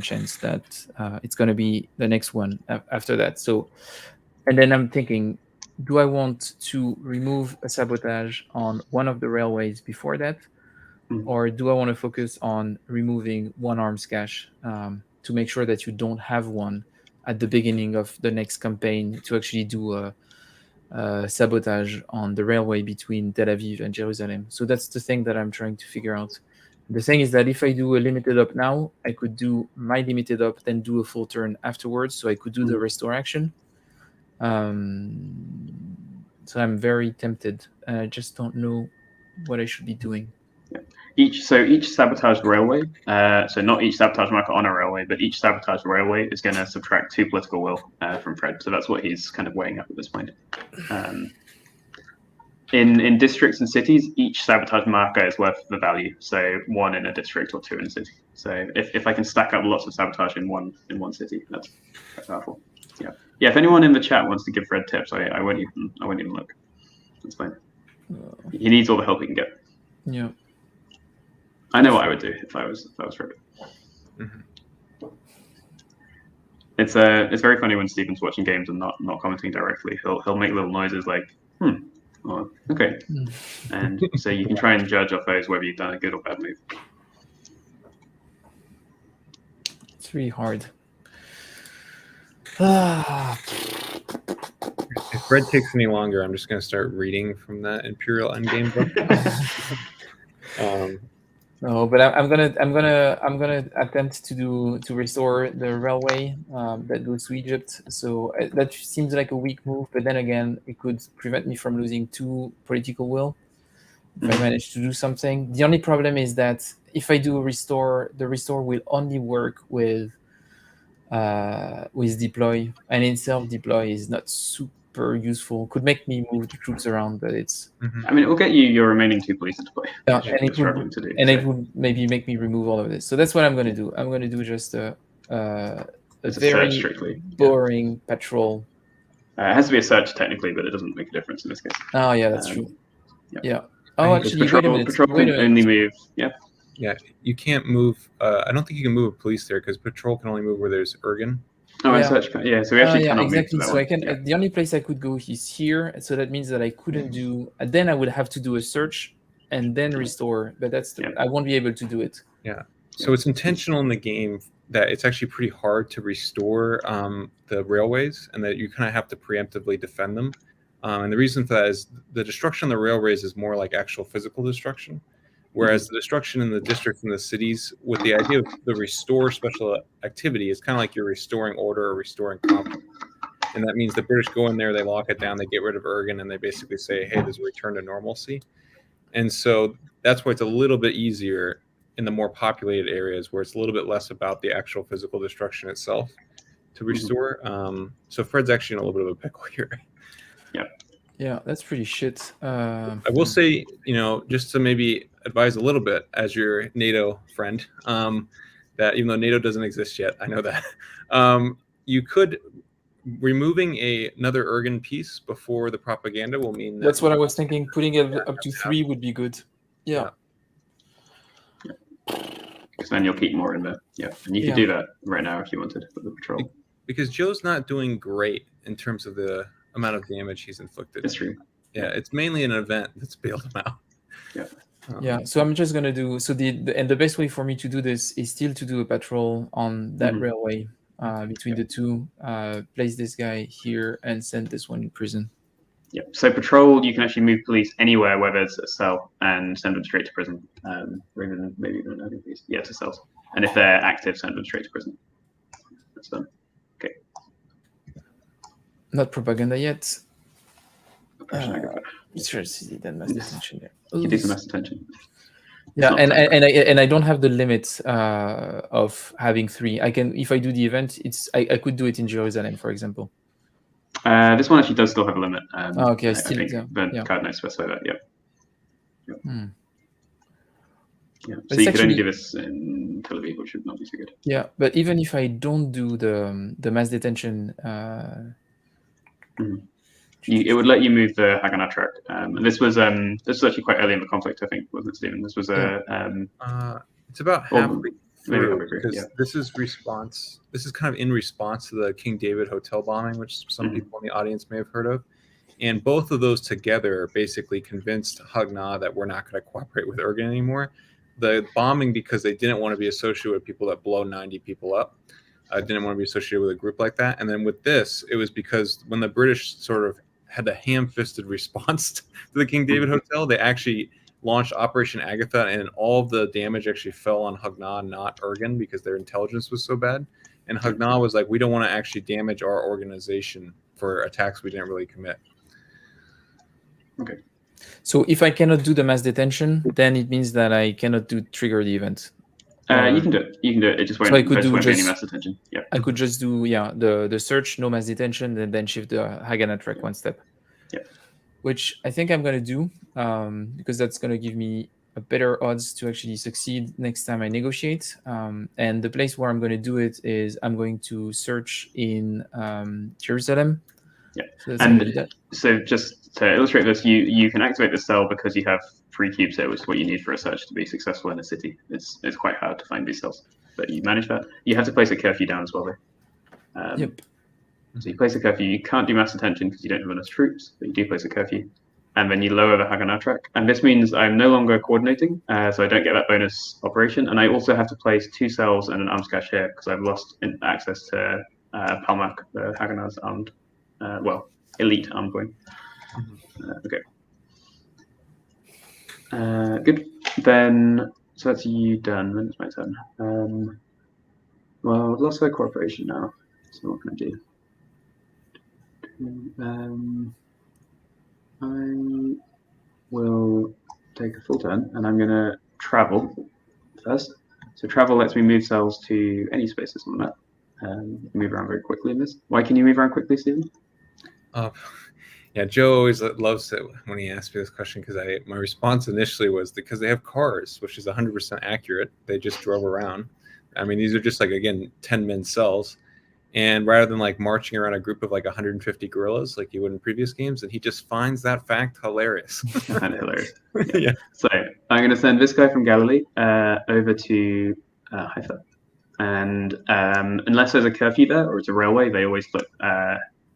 S1: chance that it's gonna be the next one after that. So, and then I'm thinking, do I want to remove a sabotage on one of the railways before that, or do I want to focus on removing one arms cache to make sure that you don't have one at the beginning of the next campaign to actually do a sabotage on the railway between Tel Aviv and Jerusalem? So that's the thing that I'm trying to figure out. The thing is that if I do a limited up now, I could do my limited up, then do a full turn afterwards. So I could do the restore action. So I'm very tempted. I just don't know what I should be doing.
S2: Each sabotage railway, so not each sabotage marker on a railway, but each sabotage railway is going to subtract 2 political will from Fred. So that's what he's kind of weighing up at this point. In districts and cities, each sabotage marker is worth the value. So 1 in a district or 2 in a city. So if I can stack up lots of sabotage in one city, that's quite powerful. Yeah. If anyone in the chat wants to give Fred tips, I won't even look. That's fine. He needs all the help he can get.
S1: Yeah.
S2: I know what I would do if I was Fred. It's very funny when Stephen's watching games and not commenting directly. He'll make little noises like or, okay, and so you can try and judge off those whether you've done a good or bad move.
S1: It's really hard.
S3: If Fred takes any longer, I'm just going to start reading from that Imperial Endgame book.
S1: No, but I'm gonna attempt to restore the railway that goes to Egypt. So that seems like a weak move, but then again, it could prevent me from losing 2 political will if I manage to do something. The only problem is that if I do a restore, the restore will only work with deploy, and in self deploy is not super useful. Could make me move the troops around, but it's.
S2: I mean, it will get you your remaining 2 police to deploy.
S1: Yeah, and it would maybe make me remove all of this. So that's what I'm going to do. I'm going to do just a very boring patrol.
S2: It has to be a search technically, but it doesn't make a difference in this case.
S1: Oh yeah, that's true. Yeah. Oh, actually,
S2: wait a minute. Patrol can only move. Yeah.
S3: Yeah, you can't move. I don't think you can move a police there because patrol can only move where there's Ergen.
S2: Oh, and search. Yeah, so we actually cannot
S1: exactly.
S2: move to that
S1: So
S2: one.
S1: I can. The only place I could go is here. So that means that I couldn't do. Then I would have to do a search and then restore. But I won't be able to do it.
S3: Yeah. So it's intentional in the game that it's actually pretty hard to restore the railways, and that you kind of have to preemptively defend them. And the reason for that is the destruction of the railways is more like actual physical destruction. Whereas the destruction in the districts and the cities, with the idea of the restore special activity, is kind of like you're restoring order or restoring confidence. And that means the British go in there, they lock it down, they get rid of Ergen, and they basically say, hey, there's a return to normalcy. And so that's why it's a little bit easier in the more populated areas where it's a little bit less about the actual physical destruction itself to restore. So Fred's actually in a little bit of a pickle here.
S1: Yeah, that's pretty shit.
S3: I will say, just to maybe advise a little bit as your NATO friend, that even though NATO doesn't exist yet, I know that, you could, removing another Ergen piece before the propaganda will mean that...
S1: That's what I was thinking. Putting it up to 3 would be good. Yeah.
S2: Because then you'll keep more in there. Yeah, and you could do that right now if you wanted for the patrol.
S3: Because Joe's not doing great in terms of the amount of damage he's inflicted.
S2: That's true.
S3: Yeah, it's mainly an event that's bailed him out.
S1: Yeah. So I'm just gonna do the best way for me to do this is still to do a patrol on that railway between the two. Place this guy here and send this one in prison.
S2: Yeah. So patrol, you can actually move police anywhere where there's a cell and send them straight to prison. Rather than maybe even adding police. Yeah, to cells. And if they're active, send them straight to prison. That's done. Okay.
S1: Not propaganda yet.
S2: Operation Agatha.
S1: Sure, then mass detention.
S2: You do some mass detention.
S1: Yeah, and I don't have the limit of having 3. I can, if I do the event, I could do it in Jerusalem, for example.
S2: This one actually does still have a limit.
S1: Okay,
S2: I think the card notes specify that. Yep. Yeah. So you could only do this in Tel Aviv, which would not be so good.
S1: Yeah, but even if I don't do the mass detention,
S2: it would let you move the Haganah track. And this was actually quite early in the conflict, I think, wasn't it, Stephen? This was
S3: it's about halfway through, because
S2: yeah.
S3: this is response. This is kind of in response to the King David hotel bombing, which some people in the audience may have heard of. And both of those together basically convinced Haganah that we're not going to cooperate with Ergen anymore. The bombing, because they didn't want to be associated with people that blow 90 people up. Didn't want to be associated with a group like that. And then with this, it was because when the British sort of had a ham-fisted response to the King David Hotel, they actually launched Operation Agatha, and all of the damage actually fell on Haganah, not Ergen, because their intelligence was so bad. And Haganah was like, we don't want to actually damage our organization for attacks we didn't really commit.
S2: Okay.
S1: So if I cannot do the mass detention, then it means that I cannot trigger the event.
S2: You can do it. You can do it. It just won't,
S1: so I could do
S2: won't be any mass detention. Yeah.
S1: I could just do the search, no mass detention, and then shift the Haganah track one step.
S2: Yeah.
S1: Which I think I'm gonna do because that's gonna give me a better odds to actually succeed next time I negotiate. And the place where I'm gonna do it is I'm going to search in Jerusalem.
S2: Yeah.
S1: So,
S2: so just to illustrate this, you can activate the cell because you have 3 cubes here, which is what you need for a search to be successful in a city. It's quite hard to find these cells, but you manage that. You have to place a curfew down as well, though.
S1: Yep.
S2: So you place a curfew. You can't do mass detention because you don't have enough troops, but you do place a curfew. And then you lower the Haganah track. And this means I'm no longer coordinating, so I don't get that bonus operation. And I also have to place 2 cells and an arms cache here because I've lost access to Palmak, the Haganah's armed, elite armed point. Okay. Good. Then, so that's you done. Then it's my turn. Well, I've lost their cooperation now. So what can I do? I will take a full turn, and I'm going to travel first. So travel lets me move cells to any spaces on the map. Move around very quickly in this. Why can you move around quickly, Stephen?
S3: Yeah, Joe always loves it when he asks me this question, because my response initially was because they have cars, which is 100% accurate. They just drove around. I mean, these are just like, again, 10-man cells. And rather than like marching around a group of like 150 guerrillas like you would in previous games, and he just finds that fact hilarious.
S2: Hilarious. Yeah. So I'm going to send this guy from Galilee over to Haifa. And unless there's a curfew there or it's a railway, they always look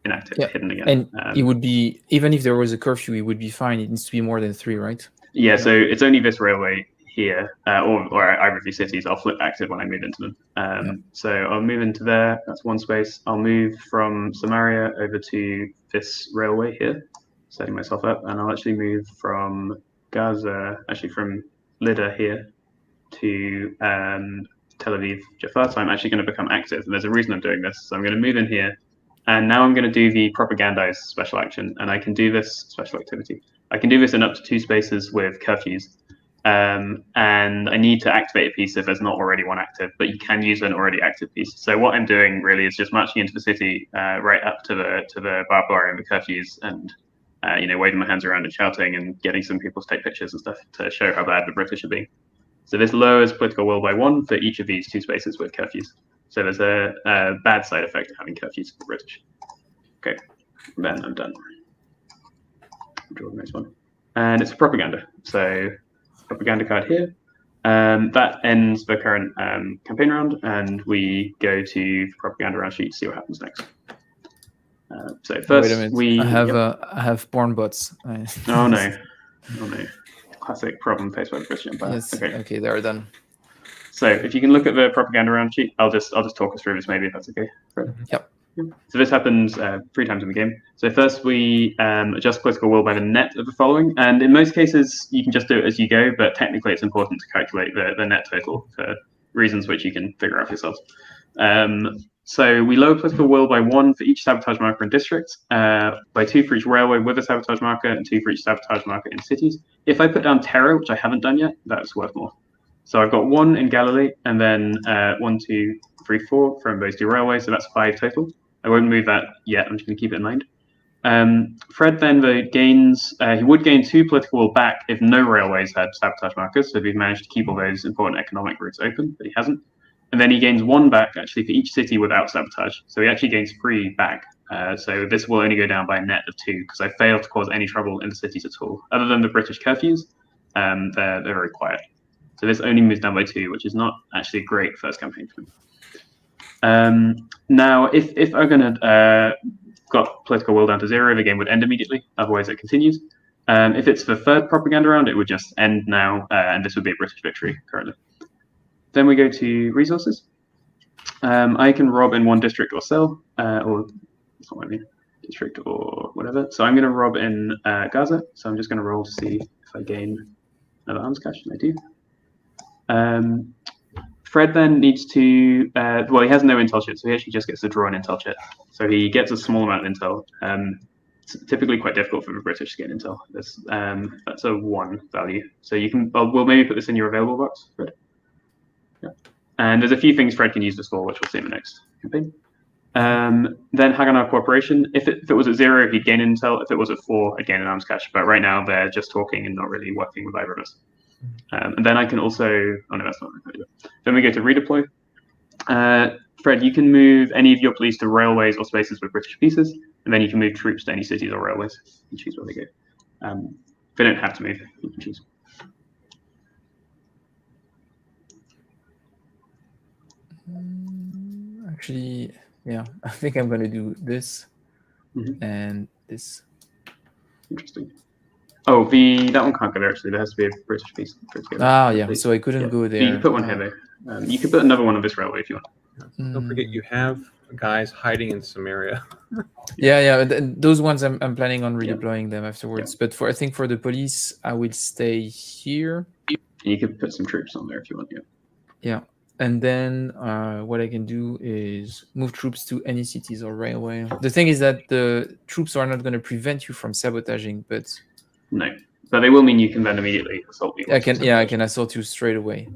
S2: inactive, hidden again.
S1: And it would be, even if there was a curfew, it would be fine. It needs to be more than 3, right?
S2: Yeah, so it's only this railway here, or either of these cities. I'll flip active when I move into them. So I'll move into there. That's one space. I'll move from Samaria over to this railway here, setting myself up. And I'll actually move from Gaza, from Lydda here to Tel Aviv, Jaffa. So I'm actually going to become active. And there's a reason I'm doing this. So I'm going to move in here. And now I'm going to do the propagandize special action. And I can do this special activity. I can do this in up to 2 spaces with curfews. And I need to activate a piece if there's not already one active, but you can use an already active piece. So what I'm doing really is just marching into the city right up to the barbed wire and the curfews, and waving my hands around and shouting and getting some people to take pictures and stuff to show how bad the British are being. So this lowers political will by 1 for each of these 2 spaces with curfews. So there's a bad side effect of having curfews for the British. Okay, then I'm done. Draw the next one, and it's propaganda. So propaganda card here. That ends the current campaign round, and we go to the propaganda round sheet to see what happens next. So first,
S1: I have porn bots.
S2: Oh no! Classic problem faced by the British Empire.
S1: Yes. Okay, they're done.
S2: So if you can look at the propaganda round sheet, I'll just talk us through this maybe if that's okay. Right.
S1: Yep.
S2: So this happens 3 times in the game. So first we adjust political will by the net of the following, and in most cases you can just do it as you go, but technically it's important to calculate the net total for reasons which you can figure out yourselves. So we lower political will by 1 for each sabotage marker in districts, by 2 for each railway with a sabotage marker, and 2 for each sabotage marker in cities. If I put down terror, which I haven't done yet, that's worth more. So I've got 1 in Galilee, and then 1, 2, 3, 4 from those 2 railways, so that's 5 total. I won't move that yet, I'm just going to keep it in mind. Fred then gains, he would gain 2 political will back if no railways had sabotage markers, so if he's managed to keep all those important economic routes open, but he hasn't. And then he gains 1 back actually for each city without sabotage, so he actually gains 3 back. So this will only go down by a net of 2 because I failed to cause any trouble in the cities at all. Other than the British curfews, they're very quiet. So this only moves down by 2, which is not actually a great first campaign for me. Now, if Ogun had got political will down to 0, the game would end immediately. Otherwise, it continues. If it's the 3rd propaganda round, it would just end now, and this would be a British victory currently. Then we go to resources. I can rob in 1 district or cell, or that's not what I mean, district or whatever. So I'm going to rob in Gaza. So I'm just going to roll to see if I gain another arms cache, and I do. Fred then needs to, well, he has no intel chip, so he actually just gets to draw an intel chip. So he gets a small amount of intel. It's typically quite difficult for the British to get intel. That's a 1 value. So you can, we'll maybe put this in your available box, Fred. Yeah. And there's a few things Fred can use this for, which we'll see in the next campaign. Then Haganah Cooperation. If it was at 0, he'd gain intel. If it was at 4, I'd gain an arms cache. But right now, they're just talking and not really working with either of us. And then I can also, oh no, that's not really good. Then we go to redeploy. Fred, you can move any of your police to railways or spaces with British pieces, and then you can move troops to any cities or railways. You choose where they go. They don't have to move, you can choose.
S1: Actually, yeah, I think I'm going to do this and this.
S2: Interesting. Oh, that one can't go there actually. There has to be a British piece.
S1: Ah, yeah. So I couldn't go there.
S2: You can put one here though. You could put another one on this railway if you want.
S3: Don't forget, you have guys hiding in Samaria.
S1: Yeah. Those ones I'm planning on redeploying them afterwards. But I think for the police, I will stay here.
S2: You could put some troops on there if you want.
S1: Yeah. And then what I can do is move troops to any cities or railway. The thing is that the troops are not going to prevent you from sabotaging, but
S2: no, but they will mean you can then immediately assault me.
S1: I can assault you straight away.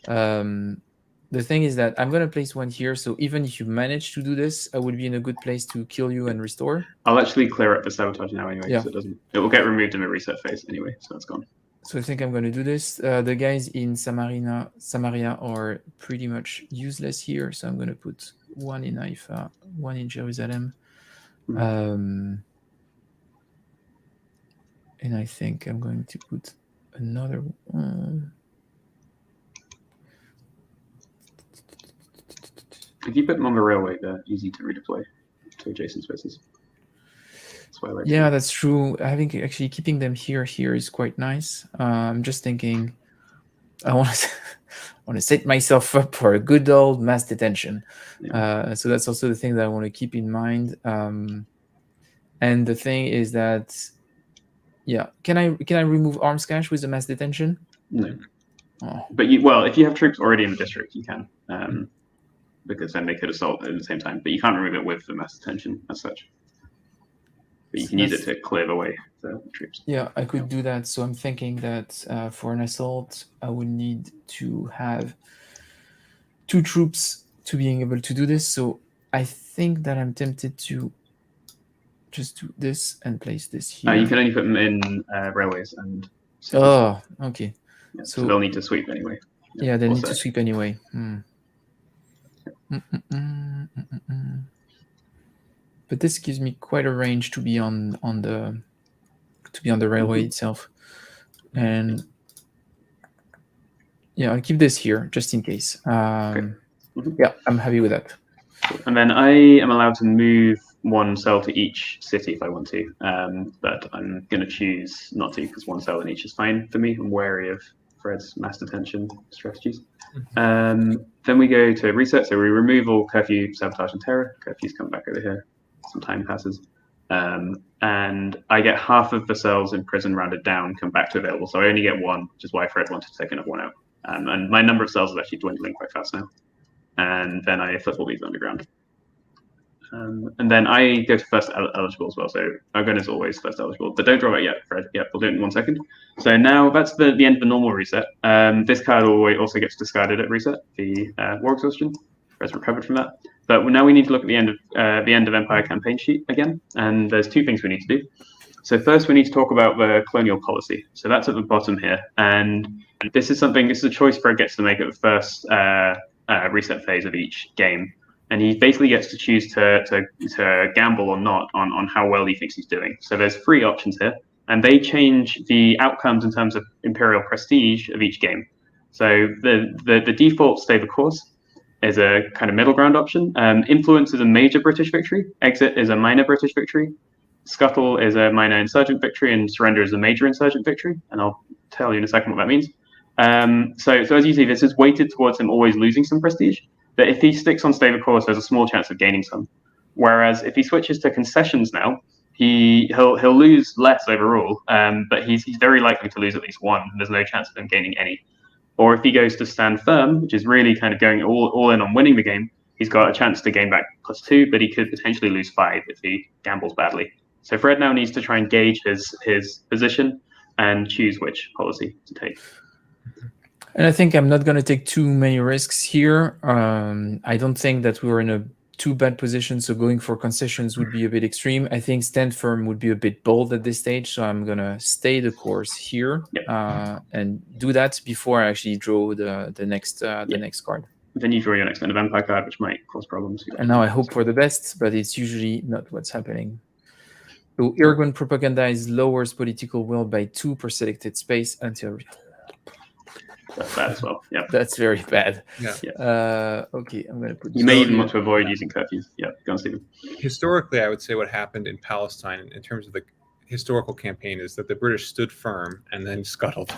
S1: The thing is that I'm going to place 1 here, so even if you manage to do this, I would be in a good place to kill you and restore.
S2: I'll actually clear up the sabotage now anyway,
S1: yeah.
S2: So it will get removed in the reset phase anyway, so that's gone.
S1: So I think I'm going to do this. The guys in Samaria are pretty much useless here, so I'm going to put 1 in Haifa, 1 in Jerusalem. And I think I'm going to put another one.
S2: If you put them on the railway, they're easy to redeploy to adjacent spaces. That's why I like
S1: yeah, that's true. I think actually keeping them here is quite nice. I'm just thinking, I want to set myself up for a good old mass detention. Yeah. So that's also the thing that I want to keep in mind. And the thing is that, yeah, can I remove arms cache with the mass detention?
S2: No. Oh. But if you have troops already in the district, you can, because then they could assault at the same time. But you can't remove it with the mass detention as such. But you can use it to clear the way for troops.
S1: Yeah, I could do that. So I'm thinking that for an assault, I would need to have 2 troops to being able to do this. So I think that I'm tempted to just do this and place this here.
S2: You can only put them in railways and.
S1: Oh, okay.
S2: Yeah, so they'll need to sweep anyway.
S1: Yeah, they need to sweep anyway. But this gives me quite a range to be on the railway itself, and yeah, I'll keep this here just in case. Yeah, I'm happy with that.
S2: And then I am allowed to move 1 cell to each city if I want to, but I'm going to choose not to because 1 cell in each is fine for me. I'm wary of Fred's mass detention strategies. Then we go to reset, so we remove all curfew, sabotage, and terror. Curfews come back over here. Some time passes, and I get half of the cells in prison rounded down come back to available. So I only get 1, which is why Fred wanted to take another 1 out. And my number of cells is actually dwindling quite fast now. And then I flip all these underground. And then I go to first eligible as well. So Argon is always first eligible, but don't draw it yet, Fred. Yeah, we'll do it in 1 second. So now that's the end of the normal reset. This card also gets discarded at reset, the war exhaustion. Fred's recovered from that. But now we need to look at the end of Empire campaign sheet again. And there's 2 things we need to do. So first we need to talk about the colonial policy. So that's at the bottom here. And this is a choice Fred gets to make at the first reset phase of each game. And he basically gets to choose to gamble or not on how well he thinks he's doing. So there's 3 options here, and they change the outcomes in terms of imperial prestige of each game. So the default stay the course is a kind of middle ground option. Influence is a major British victory. Exit is a minor British victory. Scuttle is a minor insurgent victory, and surrender is a major insurgent victory. And I'll tell you in a second what that means. So as you see, this is weighted towards him always losing some prestige. That if he sticks on stay the course, there's a small chance of gaining some. Whereas if he switches to concessions now, he'll lose less overall, but he's very likely to lose at least 1. There's no chance of him gaining any. Or if he goes to stand firm, which is really kind of going all in on winning the game, he's got a chance to gain back +2, but he could potentially lose 5 if he gambles badly. So Fred now needs to try and gauge his position and choose which policy to take.
S1: And I think I'm not going to take too many risks here. I don't think that we're in a too bad position, so going for concessions would be a bit extreme. I think stand firm would be a bit bold at this stage, so I'm going to stay the course here and do that before I actually draw the next card.
S2: Then you draw your next end of Empire card, which might cause problems.
S1: And now I hope for the best, but it's usually not what's happening. So Irgun propaganda lowers political will by 2 per selected space until...
S2: That's bad as well. Yeah,
S1: that's very bad.
S3: Yeah.
S1: Okay, I'm going to put.
S2: You may even want to avoid using curfews. Yeah, go on, Stephen.
S3: Historically, I would say what happened in Palestine, in terms of the historical campaign, is that the British stood firm and then scuttled,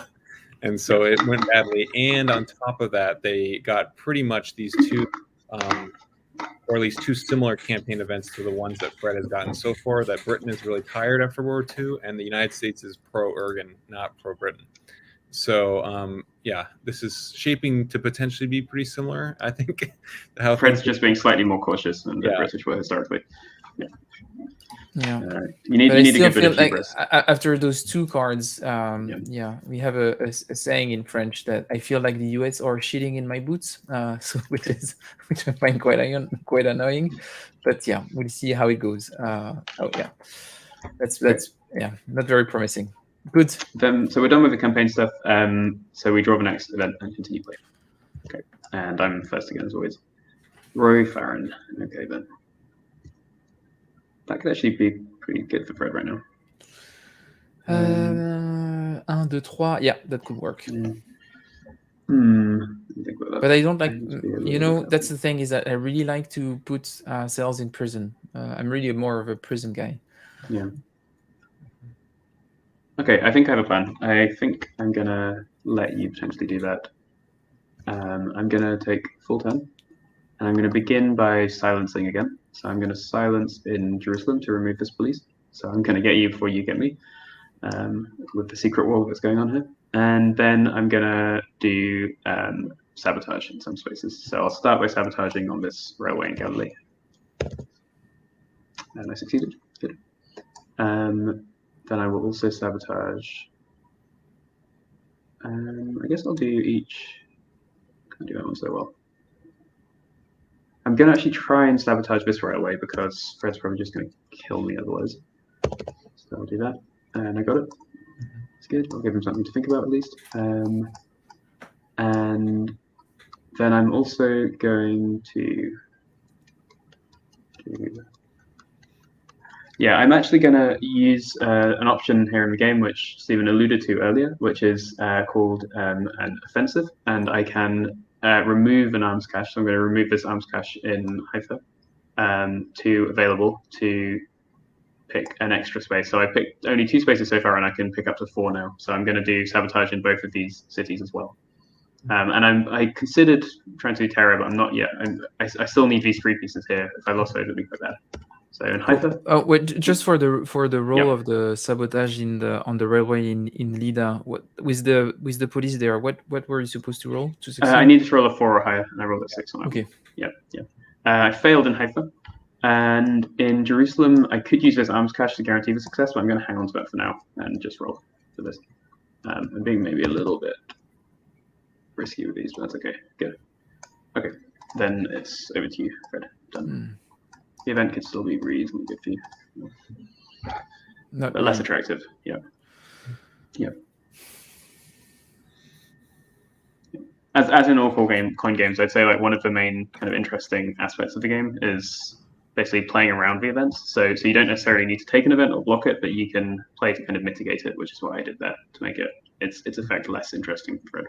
S3: and so it went badly. And on top of that, they got pretty much these 2, or at least 2 similar campaign events to the ones that Fred has gotten so far. That Britain is really tired after World War II, and the United States is pro-Irgun, not pro-Britain. So, this is shaping to potentially be pretty similar, I think.
S2: How Fred's just being slightly more cautious than the British were historically.
S1: Yeah.
S2: You need a good bit of hubris.
S1: After those 2 cards, we have a saying in French that I feel like the US are shitting in my boots, which I find quite annoying. But yeah, we'll see how it goes. That's not very promising. Good.
S2: So we're done with the campaign stuff. So we draw the next event and continue play. Okay. And I'm first again as always. Roy Farron. Okay then. That could actually be pretty good for Fred right now.
S1: 1, 2, 3. Yeah, that could work. But I don't like, that's the thing, is that I really like to put cells in prison. I'm really more of a prison guy.
S2: Yeah. Okay, I think I have a plan. I think I'm going to let you potentially do that. I'm going to take full turn, and I'm going to begin by silencing again. So I'm going to silence in Jerusalem to remove this police. So I'm going to get you before you get me, with the secret war that's going on here. And then I'm going to do sabotage in some spaces. So I'll start by sabotaging on this railway in Galilee. And I succeeded. Good. Then I will also sabotage. I guess I'll do each. Can't do that one so well. I'm going to actually try and sabotage this railway because Fred's probably just going to kill me otherwise. So I'll do that. And I got it. It's good. I'll give him something to think about at least. And then I'm also going to do... Yeah, I'm actually going to use an option here in the game, which Stephen alluded to earlier, which is called an offensive, and I can remove an arms cache. So I'm going to remove this arms cache in Haifa to available to pick an extra space. So I picked only 2 spaces so far, and I can pick up to 4 now. So I'm going to do sabotage in both of these cities as well. And I considered trying to do terror, but I'm not yet. I still need these 3 pieces here. If I lost those, it would be quite bad. So in Haifa.
S1: Oh wait, just for the role of the sabotage on the railway in Lida, what with the police there, what were you supposed to roll to succeed?
S2: I needed to roll a 4 or higher, and I rolled a 6 on it.
S1: Okay.
S2: Yeah. I failed in Haifa, And in Jerusalem, I could use this arms cache to guarantee the success, but I'm going to hang on to that for now and just roll for this. I'm being maybe a little bit risky with these, but that's okay. Good. Okay, then it's over to you, Fred. Done. The event could still be reasonably good for you.
S1: Not
S2: but less attractive. Yeah. Yeah. As in all coin games, I'd say like one of the main kind of interesting aspects of the game is basically playing around the events. So you don't necessarily need to take an event or block it, but you can play to kind of mitigate it, which is what I did there to make it its effect less interesting for Fred.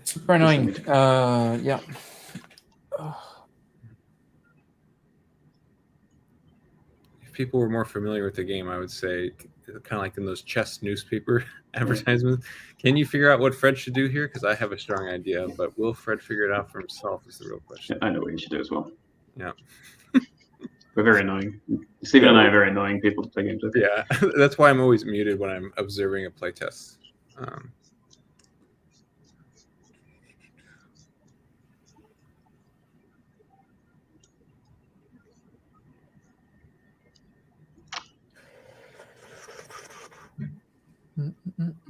S1: Super annoying. Yeah.
S3: If people were more familiar with the game, I would say, kind of like in those chess newspaper advertisements, can you figure out what Fred should do here? Because I have a strong idea, but will Fred figure it out for himself is the real question.
S2: Yeah, I know what you should do as well.
S3: Yeah.
S2: We're very annoying. Stephen and I are very annoying people to play games with.
S3: Yeah, that's why I'm always muted when I'm observing a playtest.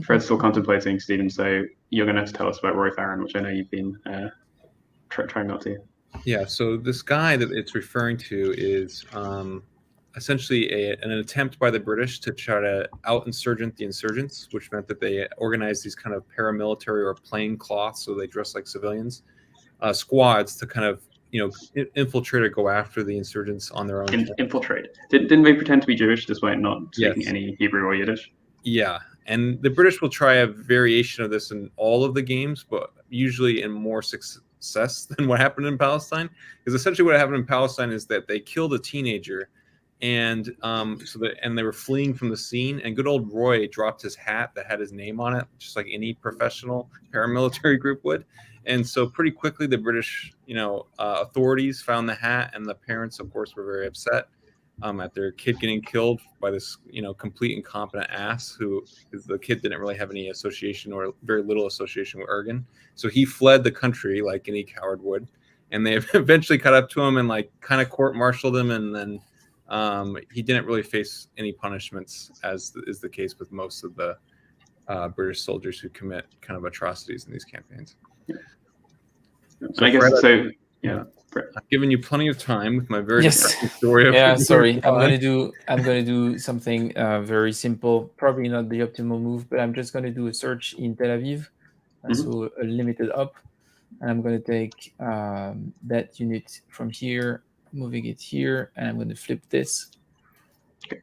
S2: Fred's still contemplating, Stephen, so you're going to have to tell us about Roy Farron, which I know you've been trying not to.
S3: Yeah, so this guy that it's referring to is essentially an attempt by the British to try to out-insurgent the insurgents, which meant that they organized these kind of paramilitary or plain cloth, so they dress like civilians, squads to kind of infiltrate or go after the insurgents on their own.
S2: Infiltrate. Didn't they pretend to be Jewish despite not speaking any Hebrew or Yiddish?
S3: Yeah, and the British will try a variation of this in all of the games, but usually in more success than what happened in Palestine. Because essentially what happened in Palestine is that they killed a teenager, and they were fleeing from the scene, and good old Roy dropped his hat that had his name on it, just like any professional paramilitary group would. And so pretty quickly the British, authorities found the hat, and the parents, of course, were very upset at their kid getting killed by this, complete incompetent ass the kid didn't really have any association or very little association with Ergen. So he fled the country like any coward would, and they eventually caught up to him and like kind of court-martialed him, and then he didn't really face any punishments, as is the case with most of the British soldiers who commit kind of atrocities in these campaigns.
S2: So I guess so. Yeah.
S3: I've given you plenty of time with my very
S1: story. Sorry. I'm gonna do something very simple. Probably not the optimal move, but I'm just gonna do a search in Tel Aviv, so a limited up, and I'm gonna take that unit from here, moving it here, and I'm gonna flip this.
S2: Okay.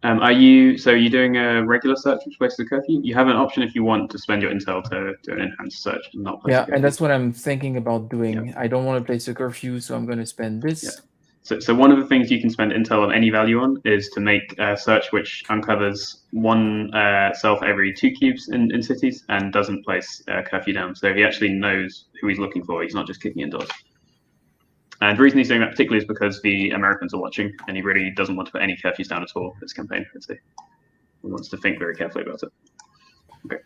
S2: Are you doing a regular search which places a curfew? You have an option if you want to spend your intel to do an enhanced search and not place a curfew.
S1: And that's what I'm thinking about doing. I don't want to place a curfew, so I'm going to spend this.
S2: Yeah. So one of the things you can spend intel of any value on is to make a search which uncovers one cell for every 2 cubes in cities and doesn't place a curfew down. So he actually knows who he's looking for. He's not just kicking indoors. And the reason he's doing that particularly is because the Americans are watching, and he really doesn't want to put any curfews down at all this campaign. He wants to think very carefully about it. Okay,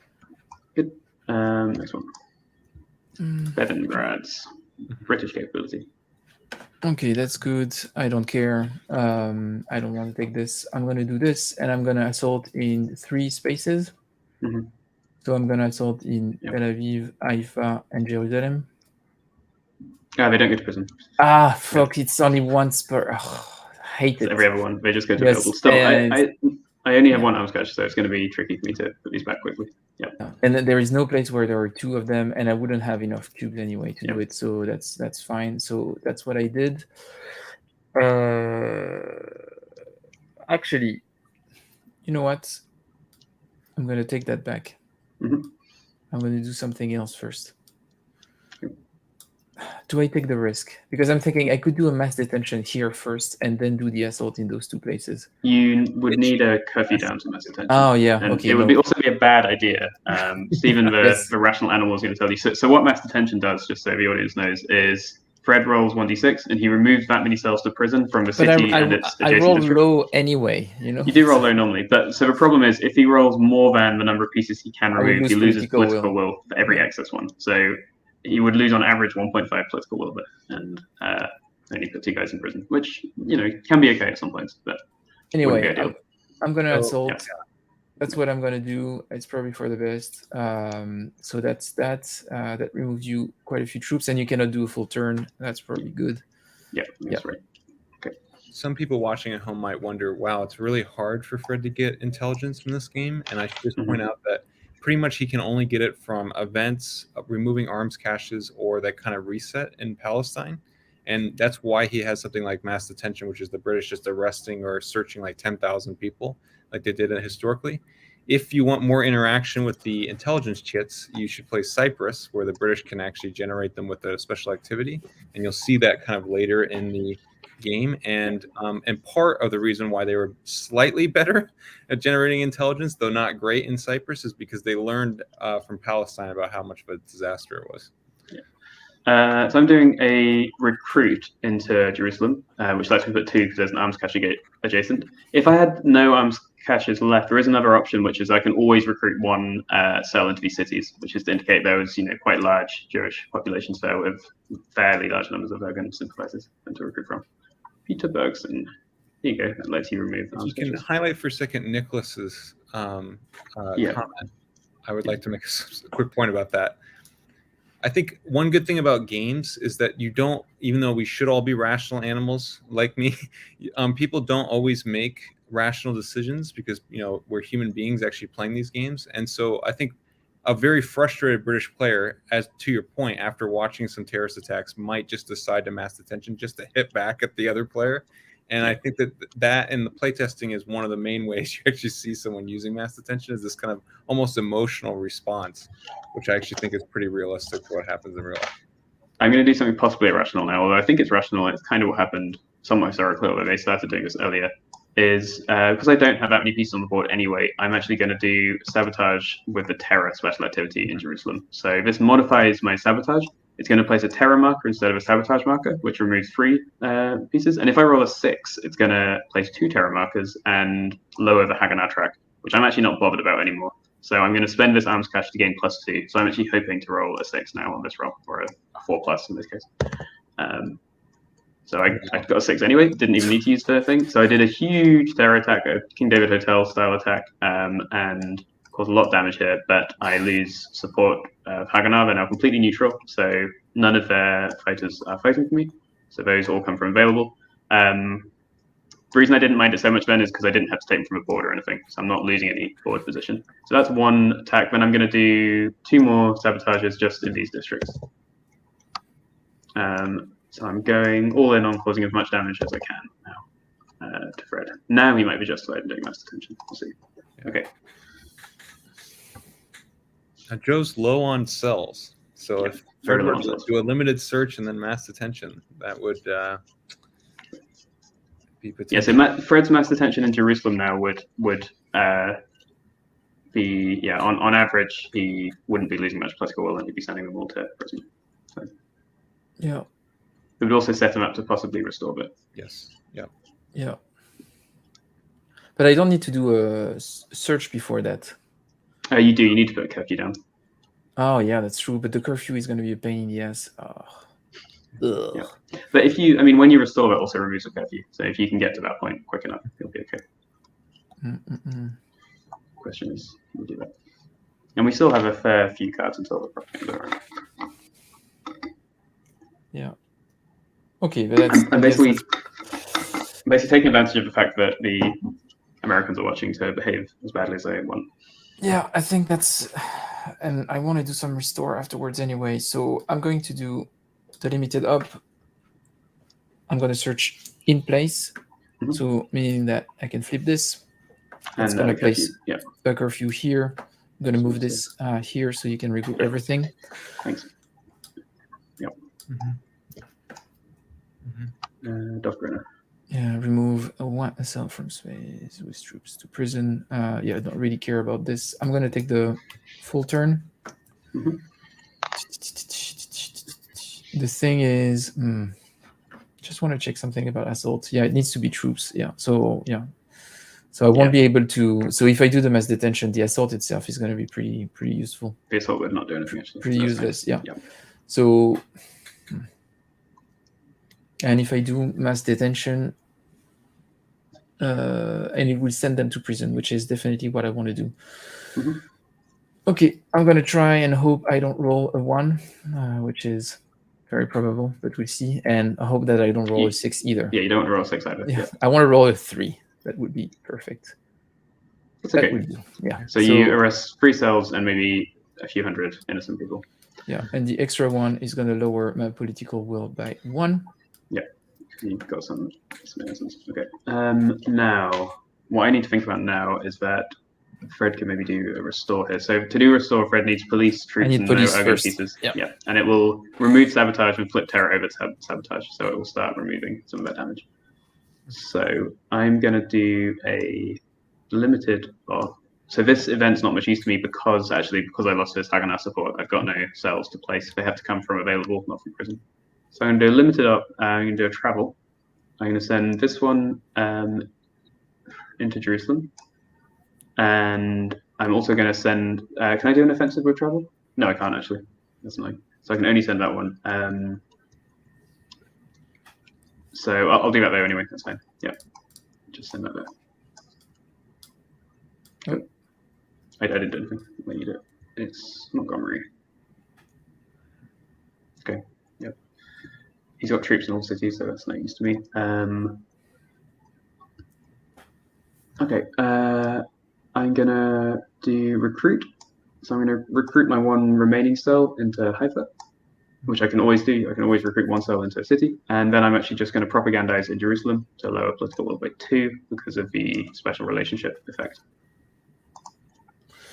S2: good. Next one. Bevengrads, British capability.
S1: Okay, that's good. I don't care. I don't want to take this. I'm going to do this, and I'm going to assault in 3 spaces. So I'm going to assault in Tel Aviv, Haifa, and Jerusalem.
S2: They don't go to prison.
S1: Fuck! It's only once per. I hate it.
S2: Every other one, they just go to available. Still, I only have 1 arms cache, so it's going to be tricky for me to put these back quickly. Yeah.
S1: And then there is no place where there are 2 of them, and I wouldn't have enough cubes anyway to do it. So that's fine. So that's what I did. Actually, you know what? I'm going to take that back. I'm going to do something else first. Do I take the risk? Because I'm thinking I could do a mass detention here first and then do the assault in those 2 places.
S2: You would need a curfew down to mass detention.
S1: Oh, yeah.
S2: And
S1: okay.
S2: It would also be a bad idea. Stephen, the rational animal is going to tell you. So what mass detention does, just so the audience knows, is Fred rolls 1d6, and he removes that many cells to prison from the
S1: But
S2: city and its
S1: I
S2: adjacent
S1: roll
S2: district.
S1: low anyway, you know.
S2: You do roll low normally, but so the problem is if he rolls more than the number of pieces he can
S1: would
S2: remove,
S1: lose
S2: he loses
S1: political
S2: political will for every excess one. So he would lose on average 1.5 political will, and only put 2 guys in prison, which can be okay at some points, but wouldn't be
S1: Anyway,
S2: ideal.
S1: I'm gonna assault.
S2: yeah.
S1: That's what I'm gonna do. It's probably for the best. So that's that. That removes you quite a few troops, and you cannot do a full turn. That's probably good.
S2: Yeah, that's right. Okay.
S3: Some people watching at home might wonder, wow, it's really hard for Fred to get intelligence in this game. And I should just point out that pretty much he can only get it from events, removing arms caches, or that kind of reset in Palestine. And that's why he has something like mass detention, which is the British just arresting or searching like 10,000 people like they did historically. If you want more interaction with the intelligence chits, you should play Cyprus, where the British can actually generate them with a special activity. And you'll see that kind of later in the game. And part of the reason why they were slightly better at generating intelligence, though not great in Cyprus, is because they learned from Palestine about how much of a disaster it was.
S2: So I'm doing a recruit into Jerusalem, which lets me put 2 because there's an arms cache adjacent. If I had no arms caches left, there is another option, which is I can always recruit 1 cell into these cities, which is to indicate there was quite large Jewish populations there with fairly large numbers of Ergun sympathizers to recruit from. Peter Bergson. Here you go. That lets you remove the arms
S3: You can
S2: caches.
S3: highlight for a second Nicholas's comment. I would like to make a quick point about that. I think one good thing about games is that you don't, even though we should all be rational animals like me, people don't always make rational decisions because, we're human beings actually playing these games. And so I think a very frustrated British player, as to your point, after watching some terrorist attacks, might just decide to mass detention just to hit back at the other player. And I think that in the playtesting is one of the main ways you actually see someone using mass detention, is this kind of almost emotional response, which I actually think is pretty realistic to what happens in real life.
S2: I'm going to do something possibly irrational now, although I think it's rational. It's kind of what happened somewhat historically, although they started doing this earlier, is because I don't have that many pieces on the board anyway, I'm actually going to do sabotage with the terror special activity in Jerusalem. So this modifies my sabotage. It's going to place a terror marker instead of a sabotage marker, which removes 3 pieces. And if I roll a 6, it's going to place 2 terror markers and lower the Haganah track, which I'm actually not bothered about anymore. So I'm going to spend this arms cache to gain +2. So I'm actually hoping to roll a 6 now on this roll, or a 4+ in this case. So I got a 6 anyway, didn't even need to use the thing. So I did a huge terror attack, a King David Hotel style attack, and caused a lot of damage here, but I lose support of Haganah. They're now completely neutral, so none of their fighters are fighting for me. So those all come from available. The reason I didn't mind it so much then is because I didn't have to take them from a board or anything, so I'm not losing any board position. So that's 1 attack. Then I'm going to do 2 more sabotages just in these districts. So I'm going all in on causing as much damage as I can now to Fred. Now he might be justified in doing mass detention. We'll see. Okay.
S3: Now, Joe's low on cells, so if Fred were to do a limited search and then mass detention, that would be potential.
S2: Yeah, so Fred's mass detention in Jerusalem now would be, on average, he wouldn't be losing much political will, and he'd be sending them all to prison. So.
S1: Yeah.
S2: It would also set him up to possibly restore it.
S3: Yes. Yeah.
S1: Yeah. But I don't need to do a search before that.
S2: You do. You need to put a curfew down.
S1: Oh, yeah, that's true. But the curfew is going to be a pain in the ass.
S2: Yeah. But if you, when you restore it, also removes a curfew. So if you can get to that point quick enough, you'll be okay. Question is, we'll do that. And we still have a fair few cards until the propaganda.
S1: Yeah. Okay, but that's...
S2: I'm basically taking advantage of the fact that the Americans are watching to behave as badly as they want.
S1: Yeah, I think that's... And I want to do some restore afterwards anyway, so I'm going to do the limited up. I'm going to search in place, so meaning that I can flip this. It's going to place a curfew here. I'm going to move this here so you can regroup everything.
S2: Thanks. Yep. Dovgrenner.
S1: Yeah, remove a cell from space with troops to prison. I don't really care about this. I'm going to take the full turn. The thing is, just want to check something about assault. Yeah, it needs to be troops. Yeah, so so I won't be able to. So if I do the mass detention, the assault itself is going to be pretty useful.
S2: The assault would not do anything actually.
S1: Pretty
S2: That's
S1: useless.
S2: fine.
S1: Yeah. So, and if I do mass detention, and it will send them to prison, which is definitely what I want to do.
S2: Mm-hmm.
S1: Okay, I'm gonna try and hope I don't roll a 1, which is very probable, but we'll see. And I hope that I don't roll a 6 either.
S2: Yeah, you don't want to roll a 6 either.
S1: Yeah, I want to roll a 3. That would be perfect.
S2: That's okay.
S1: That would do. Yeah.
S2: So you arrest 3 cells and maybe a few hundred innocent people.
S1: Yeah, and the extra 1 is going to lower my political will by 1.
S2: Yeah, you've got some innocence. Okay. Now, what I need to think about now is that Fred can maybe do a restore here. So to do restore, Fred needs police, troops, and
S1: police
S2: no
S1: first.
S2: pieces.
S1: Yeah.
S2: Yeah, and it will remove sabotage and flip terror over to sabotage. So it will start removing some of that damage. So I'm going to do a limited. So this event's not much use to me because I lost this Haganah support, I've got no cells to place. They have to come from available, not from prison. So I'm going to do a limited up. I'm going to do a travel. I'm going to send this one into Jerusalem. And I'm also going to send. Can I do an offensive with travel? No, I can't actually. That's annoying. So I can only send that one. So I'll do that there anyway. That's fine. Yeah, just send that there. Oh, I didn't do anything. Let you do it. It's Montgomery. Okay. Yep. He's got troops in all cities, so that's no use to me. Okay. I'm gonna do recruit. So I'm gonna recruit my 1 remaining cell into Haifa, which I can always do. I can always recruit 1 cell into a city, and then I'm actually just going to propagandize in Jerusalem to lower political will by 2 because of the special relationship effect.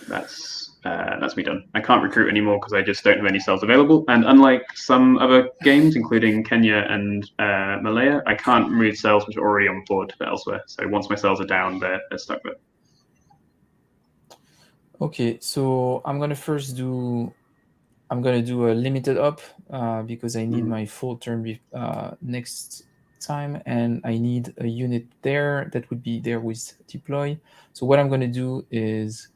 S2: That's me done. I can't recruit anymore because I just don't have any cells available. And unlike some other games, including Kenya and Malaya, I can't remove cells which are already on board elsewhere. So once my cells are down, they're stuck there.
S1: Okay, so I'm gonna do a limited up because I need my full turn next time, and I need a unit there that would be there with deploy. So what I'm gonna do is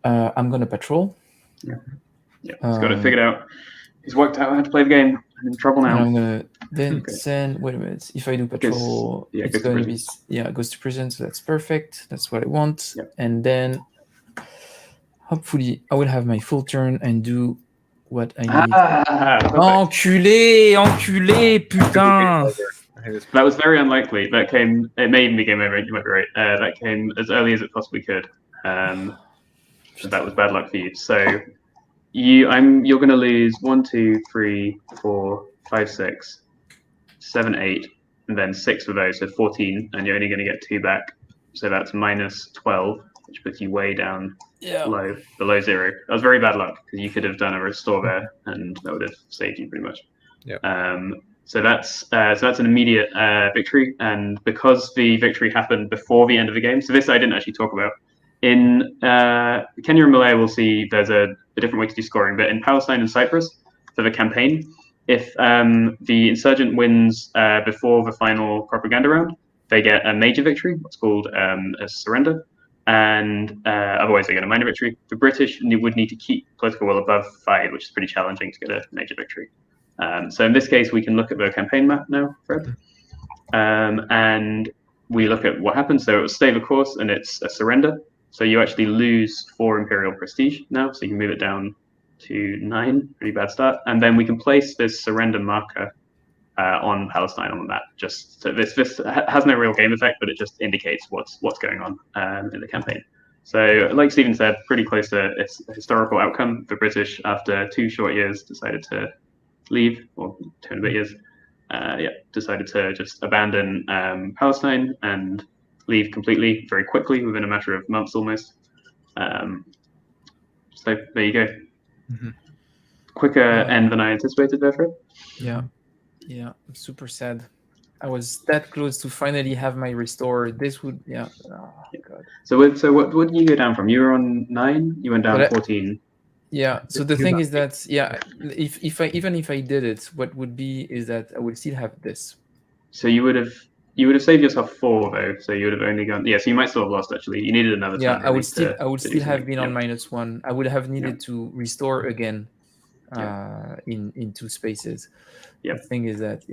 S1: I'm gonna patrol.
S2: Yeah, he's got it figured out. He's worked out how to play the game. I'm in trouble now.
S1: And I'm gonna then send. Wait a minute. If I do patrol, it's going to be it goes to prison. So that's perfect. That's what I want.
S2: Yep.
S1: And then hopefully I will have my full turn and do what I need. Enculé, putain.
S2: That was very unlikely. It may even be game over. You might be right. That came as early as it possibly could. That was bad luck for you. So you're going to lose 1, 2, 3, 4, 5, 6, 7, 8, and then 6 of those, so 14, and you're only going to get 2 back. So that's minus 12, which puts you way down below 0. That was very bad luck because you could have done a restore there, and that would have saved you pretty much.
S3: Yeah.
S2: So that's an immediate victory, and because the victory happened before the end of the game, so this I didn't actually talk about. In Kenya and Malaya, we'll see there's a different way to do scoring, but in Palestine and Cyprus, for the campaign, if the insurgent wins before the final propaganda round, they get a major victory, what's called a surrender, and otherwise they get a minor victory. The British would need to keep political will above 5, which is pretty challenging to get a major victory. So in this case, we can look at the campaign map now, Fred, and we look at what happens. So it was stay the course, and it's a surrender. So you actually lose 4 imperial prestige now, so you can move it down to 9, pretty bad start. And then we can place this surrender marker on Palestine on the map. Just so this has no real game effect, but it just indicates what's going on in the campaign. So like Stephen said, pretty close to its historical outcome. The British, after 2 short years, decided to leave, or 2 and a bit years, decided to just abandon Palestine and leave completely very quickly within a matter of months almost. So there you go. Mm-hmm. Quicker end than I anticipated there, Fred.
S1: Yeah, I'm super sad. I was that close to finally have my restore. This would, God.
S2: So what did you go down from? You were on 9. You went down 14.
S1: Yeah. So the thing is that if I did it, what would be is that I would still have this.
S2: So you would have saved yourself 4 though. So you would have only gone. Yeah. So you might still have lost actually. You needed another
S1: Yeah,
S2: turn.
S1: I would
S2: really,
S1: still have been on
S2: something.
S1: -1. I would have needed to restore again
S2: Yeah.
S1: in 2 spaces.
S2: Yeah.
S1: The thing is that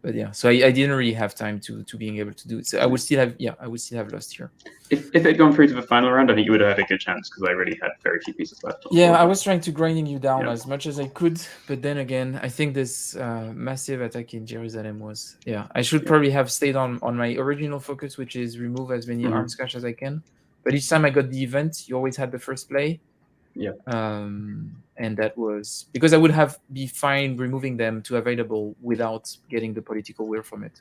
S1: but yeah, so I didn't really have time to being able to do it. So I would still have lost here.
S2: If it had gone through to the final round, I think you would have had a good chance because I really had very few pieces left.
S1: Yeah, I was trying to grinding you down
S2: Yeah.
S1: as much as I could, but then again, I think this massive attack in Jerusalem was I should probably have stayed on my original focus, which is remove as many arms cache as I can. But each time I got the event, you always had the first play.
S2: Yeah.
S1: And that was because I would have be fine removing them to available without getting the political will from it.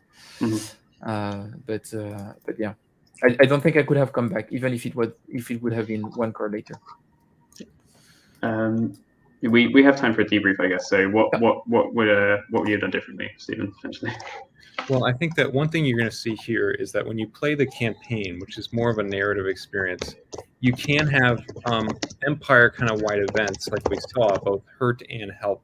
S1: But yeah, I don't think I could have come back even if it would have been 1 card later.
S2: We have time for a debrief, I guess. So what would you have done differently, Stephen? Essentially.
S3: Well, I think that one thing you're going to see here is that when you play the campaign, which is more of a narrative experience, you can have empire kind of wide events like we saw, both hurt and help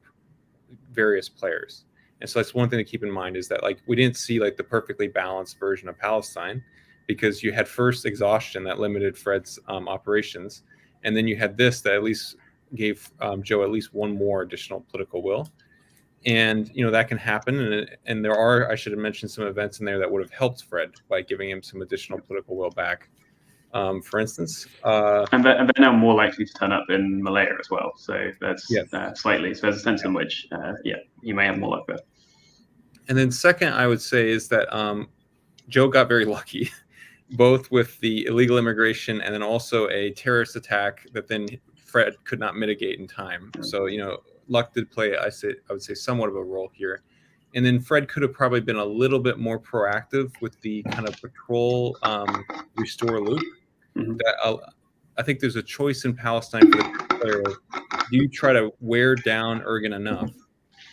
S3: various players. And so that's one thing to keep in mind is that like we didn't see like the perfectly balanced version of Palestine because you had first exhaustion that limited Fred's operations, and then you had this that at least gave Joe at least 1 more additional political will. And that can happen, and there are, I should have mentioned, some events in there that would have helped Fred by giving him some additional political will back. For instance,
S2: and they're now more likely to turn up in Malaya as well. So that's slightly. So there's a sense in which, you may have more luck there.
S3: And then second, I would say is that Joe got very lucky, both with the illegal immigration and then also a terrorist attack that then Fred could not mitigate in time. So luck did play, I would say, somewhat of a role here. And then Fred could have probably been a little bit more proactive with the kind of patrol restore loop. That I think there's a choice in Palestine for the player. Do you try to wear down Ergen enough,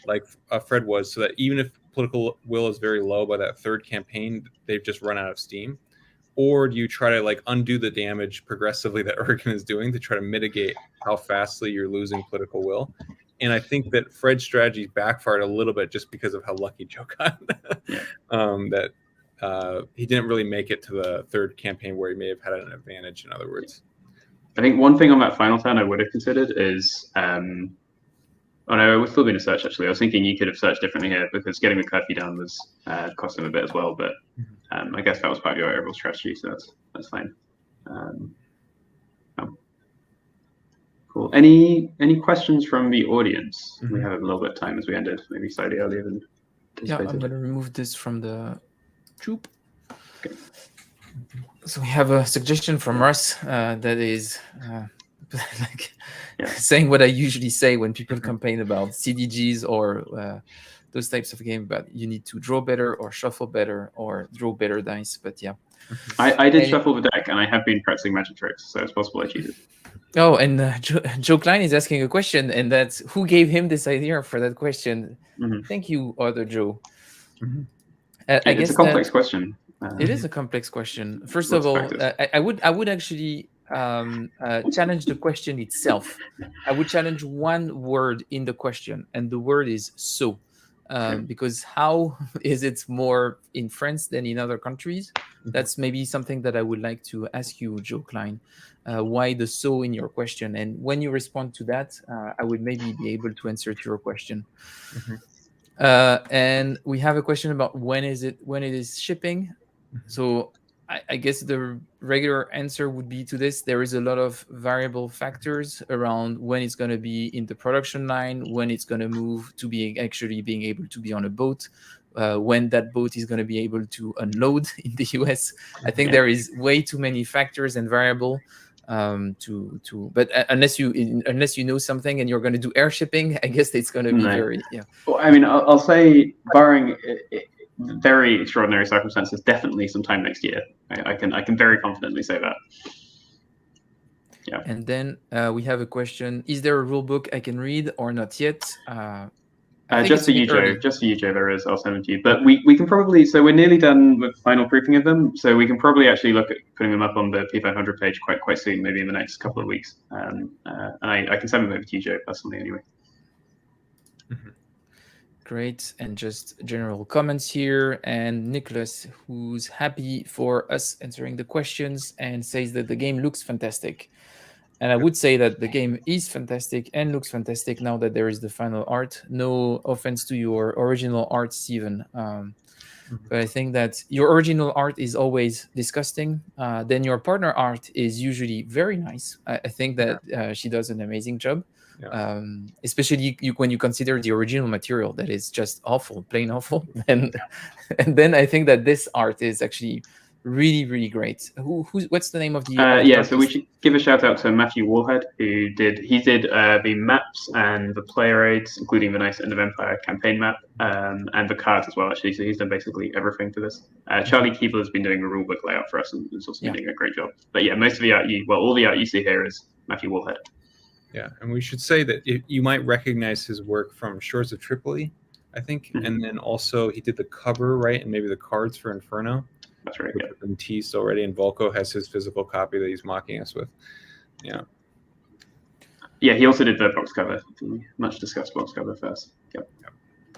S3: like Fred was, so that even if political will is very low by that 3rd campaign, they've just run out of steam? Or do you try to like undo the damage progressively that Ergen is doing to try to mitigate how fastly you're losing political will? And I think that Fred's strategy backfired a little bit just because of how lucky Joe got. That he didn't really make it to the 3rd campaign where he may have had an advantage, in other words.
S2: I think one thing on that final turn I would have considered is, it would still been a search actually. I was thinking you could have searched differently here because getting the curfew down was cost him a bit as well. But I guess that was part of your overall strategy, so that's fine. Cool. Any questions from the audience? We have a little bit of time as we ended, maybe slightly earlier than anticipated.
S1: I'm going to remove this from the troop.
S2: Okay.
S1: So we have a suggestion from Russ that is saying what I usually say when people complain about CDGs or those types of games, but you need to draw better or shuffle better or draw better dice. But yeah.
S2: I did shuffle the deck and I have been practicing magic tricks, so it's possible I cheated.
S1: Oh, and Joe Klein is asking a question, and that's who gave him this idea for that question. Thank you, other Joe. I guess
S2: it's a complex question.
S1: It is a complex question. First of all, I would actually challenge the question itself. I would challenge 1 word in the question, and the word is so. Because how is it more in France than in other countries? That's maybe something that I would like to ask you, Joe Klein. Why the so in your question? And when you respond to that, I would maybe be able to answer to your question. And we have a question about when it is shipping. So I guess the regular answer would be to this. There is a lot of variable factors around when it's going to be in the production line, when it's going to move to being able to be on a boat, when that boat is going to be able to unload in the US. I think there is way too many factors and variable but unless you know something and you're going to do air shipping, I guess it's going to be very
S2: Well, I mean, I'll say barring very extraordinary circumstances, definitely sometime next year. I can very confidently say that. Yeah.
S1: And then we have a question: is there a rule book I can read or not yet?
S2: Just for you, Joe. Just for you, Joe. There is. I'll send them to you. But we can probably. So we're nearly done with final proofing of them. So we can probably actually look at putting them up on the P500 page quite soon, maybe in the next couple of weeks. And I can send them over to you, Joe, personally, anyway.
S1: Great. And just general comments here. And Nicholas, who's happy for us answering the questions and says that the game looks fantastic. And I would say that the game is fantastic and looks fantastic now that there is the final art. No offense to your original art, Steven. But I think that your original art is always disgusting. Then your partner art is usually very nice. I think that she does an amazing job. Yeah. Especially when you consider the original material that is just awful, plain awful. And then I think that this art is actually really great. What's the name of the
S2: so we should give a shout out to Matthew Warhead, who did the maps and the player aids, including the nice End of Empire campaign map, and the cards as well, actually. So he's done basically everything for this. Charlie Keebler has been doing the rulebook layout for us and has also been doing a great job. But yeah, most of the art all the art you see here is Matthew Warhead.
S3: Yeah, and we should say that you might recognize his work from Shores of Tripoli, I think, and then also he did the cover, right, and maybe the cards for Inferno.
S2: That's right.
S3: Which have been teased already, and Volko has his physical copy that he's mocking us with. Yeah.
S2: Yeah, he also did the box cover, the much discussed box cover first. Yep.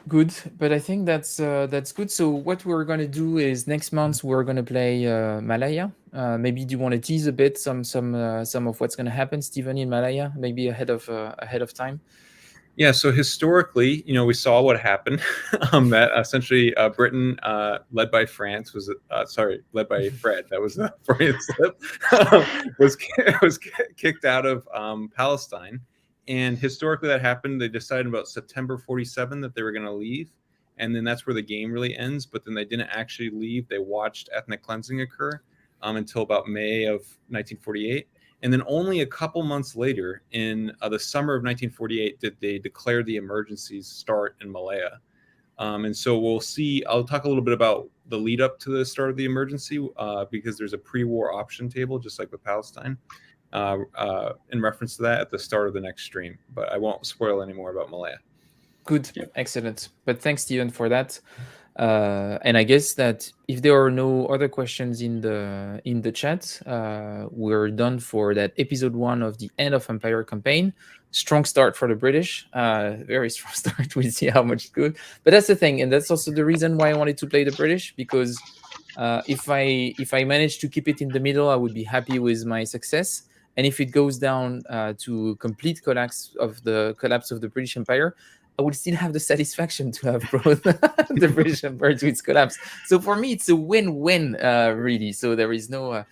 S1: Good, but I think that's good. So what we're gonna do is next month we're gonna play Malaya. Maybe do you want to tease a bit some of what's gonna happen, Stephen, in Malaya? Maybe ahead of time.
S3: Yeah, so historically, we saw what happened. That essentially Britain, led by France, led by Fred. That was the Freudian slip. was kicked out of Palestine, and historically that happened. They decided about September 47 that they were going to leave, and then that's where the game really ends. But then they didn't actually leave. They watched ethnic cleansing occur until about May of 1948. And then only a couple months later, in the summer of 1948, did they declare the emergencies start in Malaya. And so we'll see. I'll talk a little bit about the lead up to the start of the emergency because there's a pre-war option table, just like with Palestine, in reference to that at the start of the next stream. But I won't spoil any more about Malaya.
S1: Good, excellent. But thanks, Steven, for that. And I guess that if there are no other questions in the chat, we're done for that episode 1 of the End of Empire campaign. Strong start for the British, very strong start. We'll see how much good. But that's the thing, and that's also the reason why I wanted to play the British, because if I manage to keep it in the middle, I would be happy with my success. And if it goes down to complete collapse of the British Empire, I would still have the satisfaction to have brought the British Empire to its collapse. So for me, it's a win-win, really. So there is there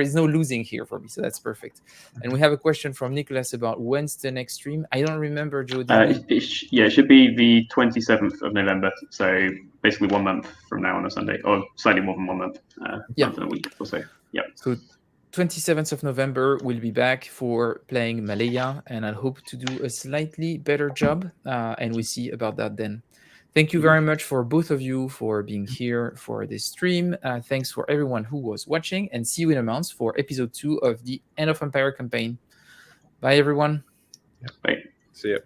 S1: is no losing here for me. So that's perfect. And we have a question from Nicholas about when's the next stream. I don't remember, Joe.
S2: It should be the 27th of November. So basically 1 month from now on a Sunday, or slightly more than 1 month. Month and a week or so. Yeah.
S1: So 27th of November, we'll be back for playing Malaya, and I hope to do a slightly better job, and we'll see about that then. Thank you very much for both of you for being here for this stream. Thanks for everyone who was watching, and see you in a month for episode 2 of the End of Empire campaign. Bye, everyone.
S2: Bye.
S3: See you.